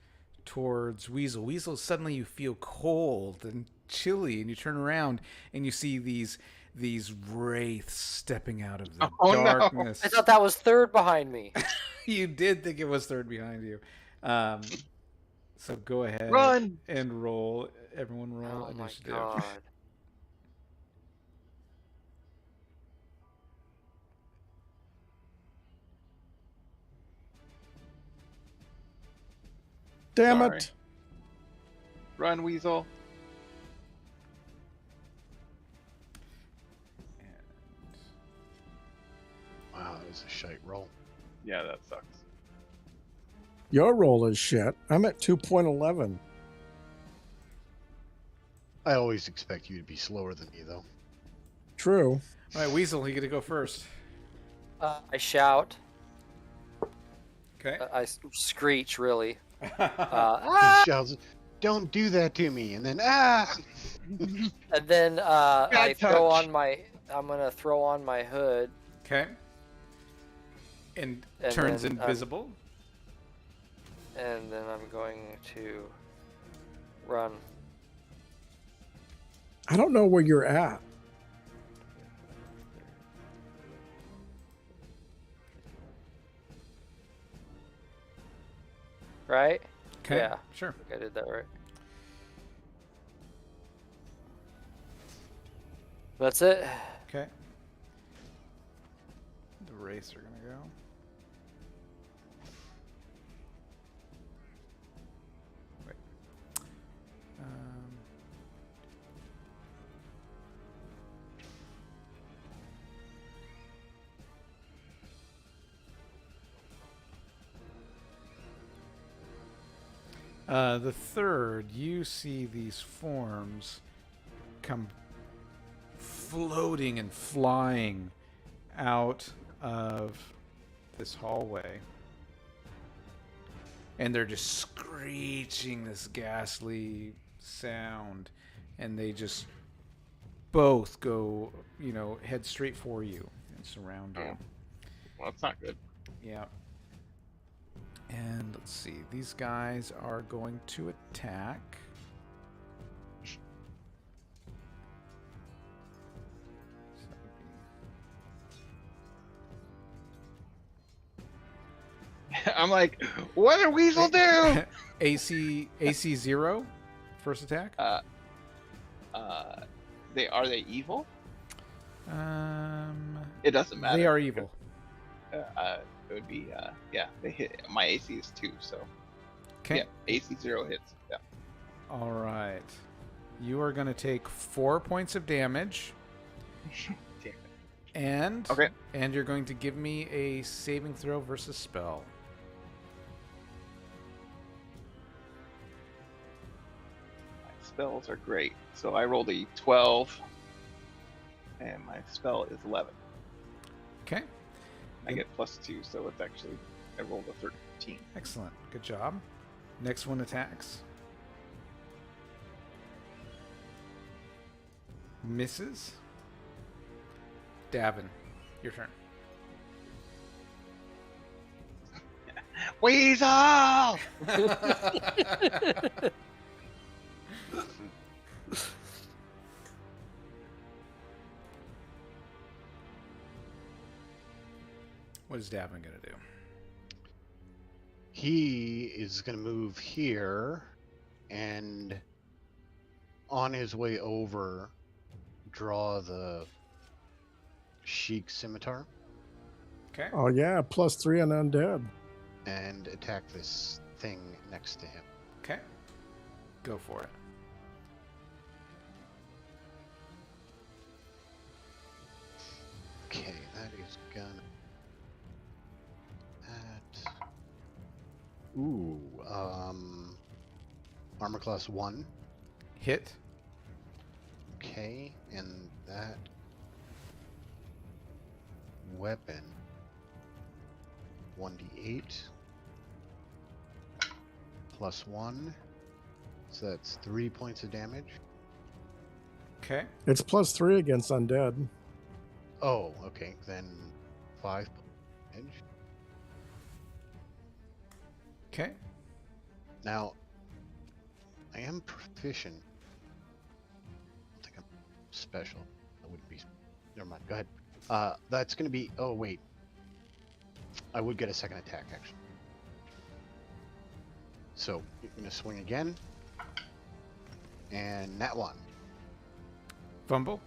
towards Weasel. Weasel, suddenly you feel cold and chilly, and you turn around and you see these wraiths stepping out of the Oh, no. darkness. I thought that was third behind me. You did think it was third behind you. So go ahead Run! and roll. Everyone roll Oh my initiative. god. Damn Sorry. it. Run, Weasel. Wow, that was a shite roll. Yeah, that sucks. Your roll is shit. I'm at 2.11. I always expect you to be slower than me, though. True. All right, Weasel, you get to go first. I shout. Okay. I screech, really. He Ah! shouts, "Don't do that to me!" And then ah. And then I throw touch. on my. I'm gonna throw on my hood. Okay. And And turns then, invisible. And then I'm going to run. I don't know where you're at. Right? Okay. Yeah. Sure. I think I did that right. That's it. Okay. The race are gonna go. Wait. The third, you see these forms come floating and flying out of this hallway. And they're just screeching this ghastly sound. And they just both go, head straight for you and surround you. Well, that's not good. Yeah. And let's see, these guys are going to attack. So that would be I'm like, what did Weasel do? AC 0, first attack. Are they evil? It doesn't matter. They are evil. It would be they hit. My AC is 2, so Okay. yeah, AC 0 hits. Yeah. All right. You are going to take 4 points of damage. Damn it. And Okay. And you're going to give me a saving throw versus spell. My spells are great. So I rolled a 12, and my spell is 11. Okay. I get +2, so it's actually I rolled a 13. Excellent. Good job. Next one attacks. Misses. Davin, your turn. Weasel! What is Davin going to do? He is going to move here, and on his way over, draw the Sheik Scimitar Okay. Oh, yeah. +3 on undead. and attack this thing next to him. Okay. Go for it. Okay, that is gonna. Ooh, armor class 1. Hit. Okay, and that weapon 1d8 plus 1, so that's 3 points of damage. Okay. It's +3 against undead. Oh, okay, then 5 damage. Okay. Now, I am proficient. I don't think I'm special. I wouldn't be. Never mind. Go ahead. That's going to be. Oh wait. I would get a second attack actually. So you're going to swing again, and that one. Fumble.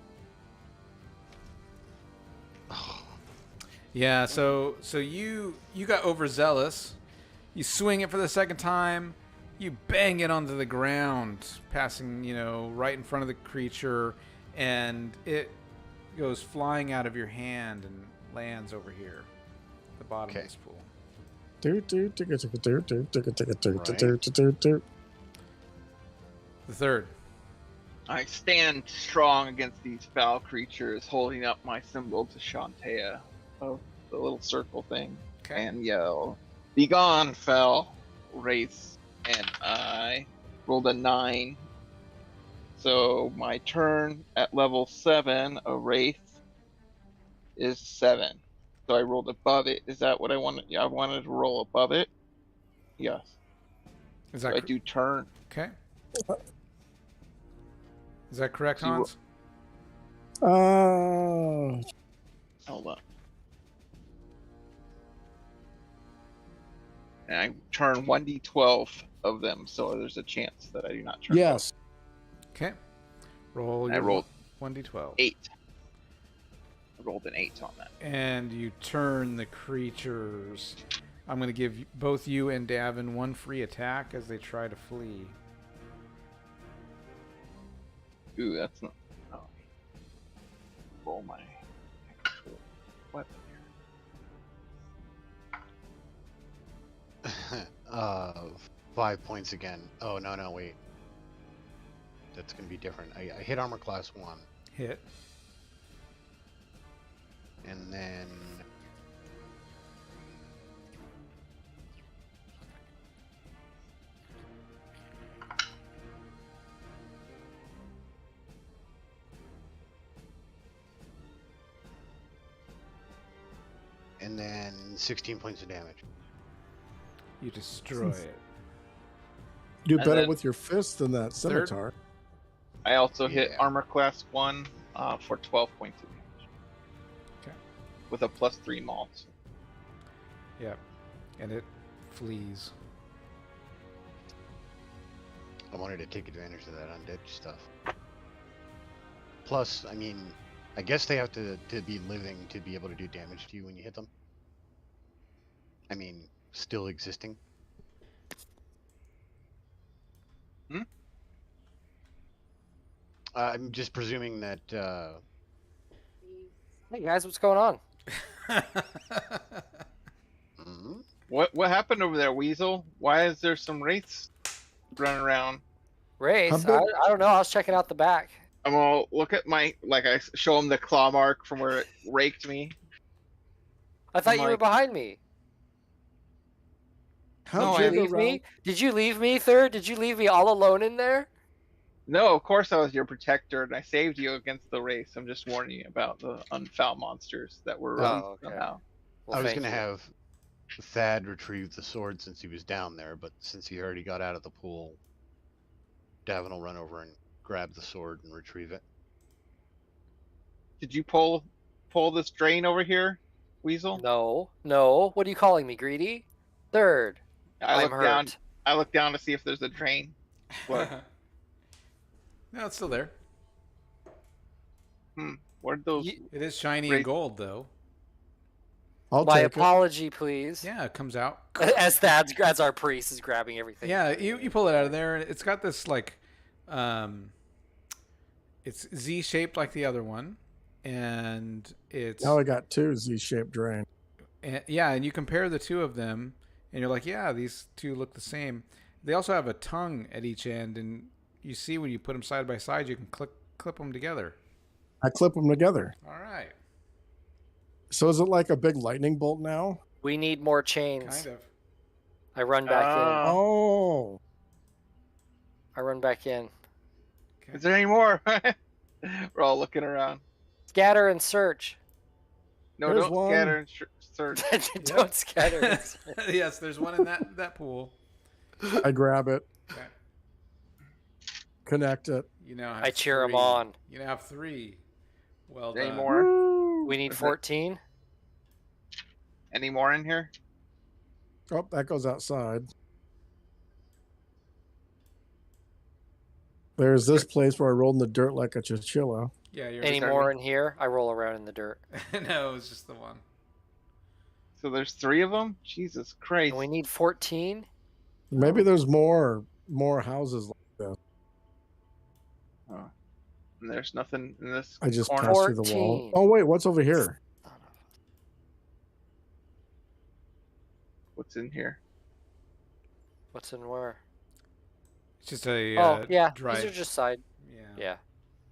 Yeah. So you got overzealous. You swing it for the second time. You bang it onto the ground, passing, right in front of the creature, and it goes flying out of your hand and lands over here, at the bottom of Okay. this pool. The third. I stand strong against these foul creatures, holding up my symbol to Shantea of the little circle thing, Okay. and yell, "Begone, foul wraiths!" And I rolled a 9. So my turn at level 7, a wraith, is 7. So I rolled above it. Is that what I wanted? Yeah, I wanted to roll above it. Yes. Is So that I do turn. okay? Is that correct, So you Hans? Hold on. And I turn 1d12 of them, so there's a chance that I do not turn. Yes. Okay. Roll I your rolled 1d12. 8. I rolled an 8 on that. And you turn the creatures. I'm going to give both you and Davin one free attack as they try to flee. Ooh, that's not. Oh. Roll my actual weapon here. 5 points again. Oh, no, wait. That's going to be different. I hit armor class 1. Hit. And then... and then 16 points of damage. You destroy it. Do And better then- with your fist than that scimitar. I also hit Yeah. armor class 1 for 12 points of damage. Okay. With a +3 maul. Yep. And it flees. I wanted to take advantage of that undead stuff. Plus, I mean, I guess they have to be living to be able to do damage to you when you hit them. I mean, still existing. I'm just presuming that... Hey guys, what's going on? mhm. What happened over there, Weasel? Why is there some wraiths running around? Race? How I, big- I don't know. I was checking out the back. I'm gonna look at my, like, I show him the claw mark from where it raked me. I thought I'm you were like- behind me. How No, Did you big leave around? me? Did you leave me, Third? Did you leave me all alone in there? No, of course I was your protector, and I saved you against the race. I'm just warning you about the unfoul monsters that were released Oh, okay. somehow. Well, I was thank going to you. have Thad retrieve the sword since he was down there, but since he already got out of the pool, Davin will run over and grab the sword and retrieve it. Did you pull this drain over here, Weasel? No, no. What are you calling me, greedy? Third. I I'm look down. hurt. I look down to see if there's a drain. Look. No, it's still there. Where'd those? It is shiny Great. and gold, though. I'll My take apology, please. Yeah, it comes out. As our priest is grabbing everything. Yeah, you pull it out of there, and it's got this, like, it's Z-shaped like the other one, and it's... it. Now I got 2 Z-shaped drain. And, yeah, and you compare the two of them, and you're like, yeah, these two look the same. They also have a tongue at each end, and you see when you put them side by side, you can clip them together. I clip them together. All right. So is it like a big lightning bolt now? We need more chains. Kind of. I run back in. Oh. I run back in. Is there any more? We're all looking around. Scatter and search. No, There's don't one. scatter and search. Don't scatter and search. Yes, there's one in that pool. I grab it, Okay. connect it. You now have I cheer him 3. on. You now have 3. Well Any done. more? Woo. We need Is it- 14. Any more in here? Oh, that goes outside. There's this place where I rolled in the dirt like a chinchilla. Yeah, you're... Any Sorry. more in here? I roll around in the dirt. No, it was just the one. So there's 3 of them. Jesus Christ! And we need 14. Maybe there's more houses like this. And there's nothing in this I just corner. passed through the wall. 14. Oh wait, what's over here? What's in here? What's in where? It's just a Oh, yeah. dried. These are just side. Yeah.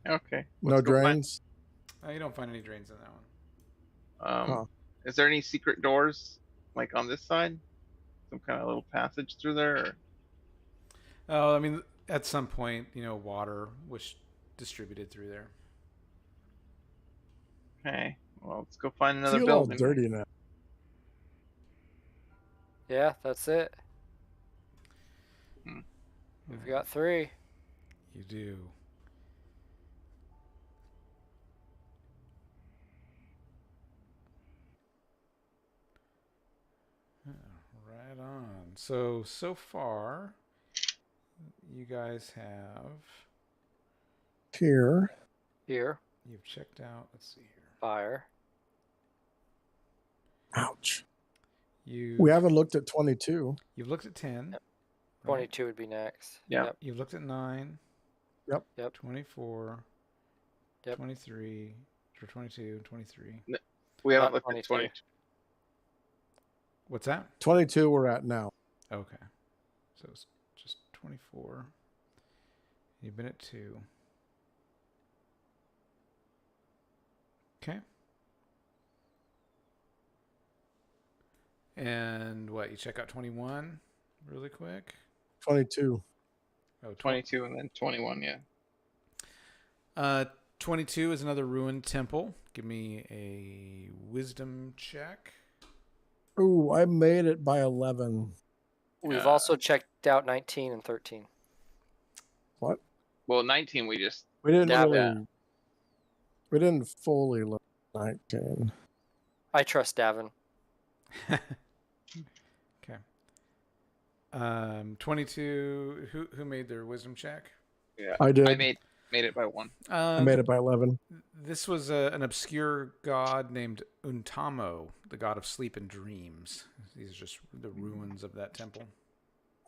Yeah. Okay. No Let's go find- drains. You don't find any drains in that one. Huh. Is there any secret doors like on this side? Some kind of little passage through there? Or... Oh, I mean, at some point, water was distributed through there. Okay. Well, let's go find another Feel all building. dirty now. Yeah, that's it. Hmm. We've got 3. You do. Right on. So far, you guys have. Here. Here. You've checked out. Let's see here. Fire. Ouch. You. We haven't looked at 22. You've looked at 10. Yep. right? 22 would be next. Yeah. You've looked at 9. Yep. 24. Yep. 23. Or 22. 23. We haven't Not looked at 22. 20. What's that? 22 we're at now. Okay. So it's just 24. You've been at 2. Okay. And what? You check out 21 really quick? 22. Oh, 22 and then 21, yeah. 22 is another ruined temple. Give me a wisdom check. Ooh, I made it by 11. We've also checked out 19 and 13. What? Well, 19 we didn't Dab really. We didn't fully look at 19. I trust Davin. Okay. 22. Who made their wisdom check? Yeah. I did. I made it by 1. I made it by 11. This was an obscure god named Untamo, the god of sleep and dreams. These are just the ruins of that temple.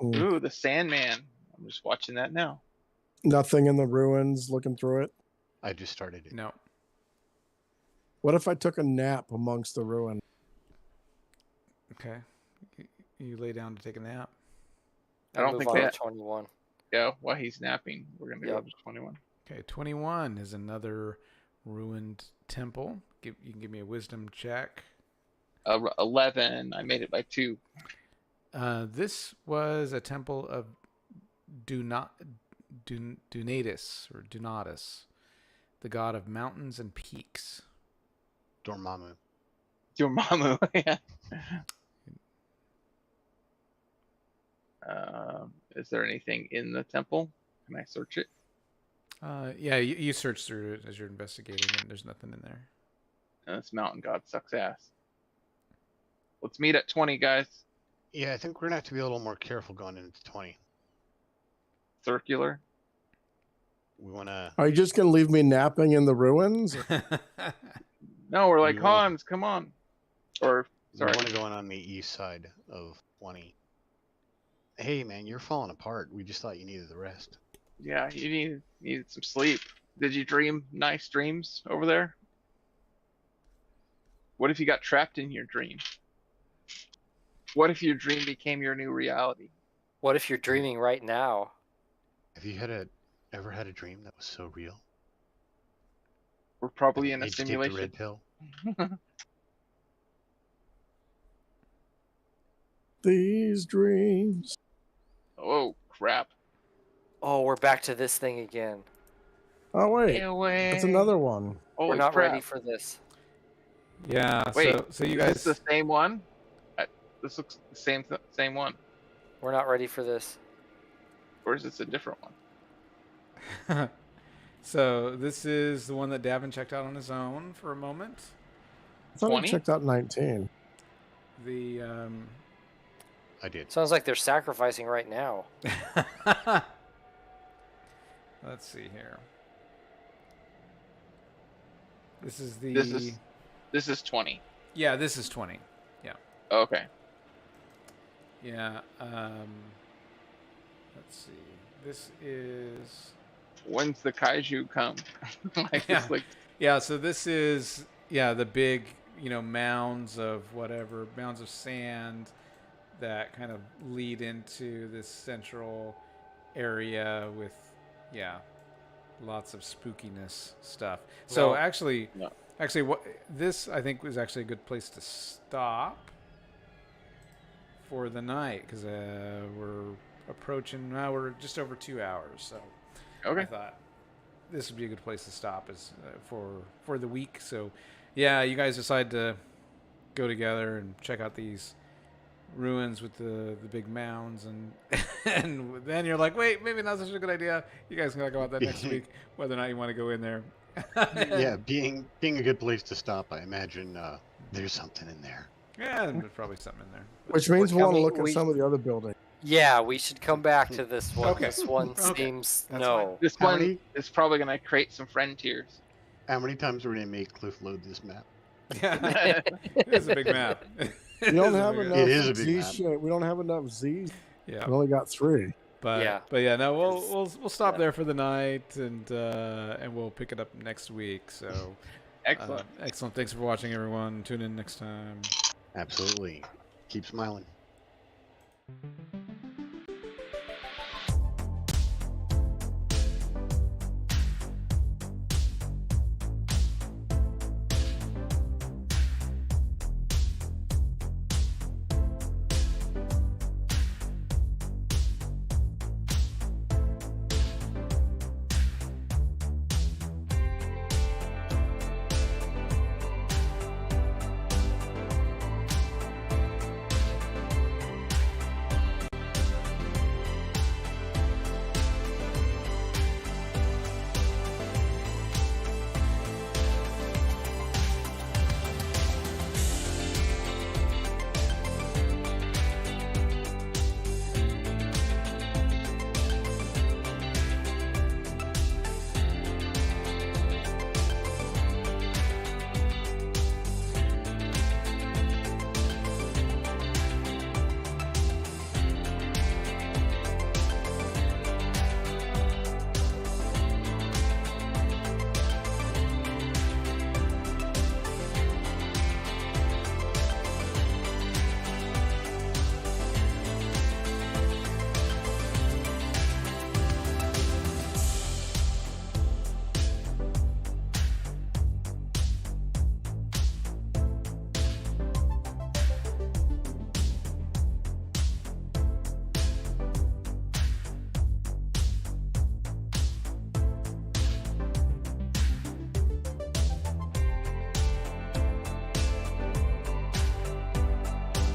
Ooh, the Sandman. I'm just watching that now. Nothing in the ruins, looking through it. I just started it. No. What if I took a nap amongst the ruins? Okay. You lay down to take a nap. I don't Move think on to that- 21. Yeah, while he's napping, we're going to go Yep. to 21. Okay, 21 is another ruined temple. You can give me a wisdom check. 11, I made it by 2. This was a temple of Donatus, the god of mountains and peaks. Dormammu. Your mama, yeah. Is there anything in the temple? Can I search it? Yeah, you search through it as you're investigating, and there's nothing in there. This mountain god sucks ass. Let's meet at 20, guys. Yeah, I think we're gonna have to be a little more careful going into 20. Circular. We wanna. Are you just going to leave me napping in the ruins? No, we're like, You wanna- Hans, come on. Or, sorry. We want to go in on the east side of 20. Hey, man, you're falling apart. We just thought you needed the rest. Yeah, you needed some sleep. Did you dream nice dreams over there? What if you got trapped in your dream? What if your dream became your new reality? What if you're dreaming right now? Have you ever had a dream that was so real? We're probably in a Made you take the simulation. red pill. These dreams. Oh, crap. Oh, we're back to this thing again. Oh, wait. Get away. That's another one. Holy We're not crap. ready for this. Yeah. Wait, so you Is guys. this the same one? This looks the same one. We're not ready for this. Or is this a different one? So this is the one that Davin checked out on his own for a moment. I thought 20? I checked out 19. The I did. Sounds like they're sacrificing right now. let's see here. This is the. This is 20. Yeah, this is 20. Okay. Yeah. Let's see. This is. When's the kaiju come? Like, Yeah. it's like, Yeah. So this is the big mounds of whatever, mounds of sand that kind of lead into this central area with, lots of spookiness stuff. So No. actually, No. what this I think was actually a good place to stop for the night because we're approaching. Now we're just over 2 hours, so I Okay. thought this would be a good place to stop as for the week. So, yeah, you guys decide to go together and check out these ruins with the big mounds, and and then you're like, wait, maybe not such a good idea. You guys can talk about that next week, whether or not you want to go in there. Yeah, being a good place to stop, I imagine there's something in there. Yeah, there's probably something in there. Which means we want to coming- look at we- some of the other buildings. Yeah, we should come back to this one. Okay. This one Okay. seems That's no. This How one many? is probably gonna create some friend tears. How many times are we gonna make Cliff load this map? Yeah, it is a big map. We don't have enough It is a big Z map. shit. We don't have enough Z's. Yeah, We only got 3. but Yeah. no, we'll stop there for the night, and we'll pick it up next week. So Excellent. excellent. Thanks for watching, everyone. Tune in next time. Absolutely. Keep smiling.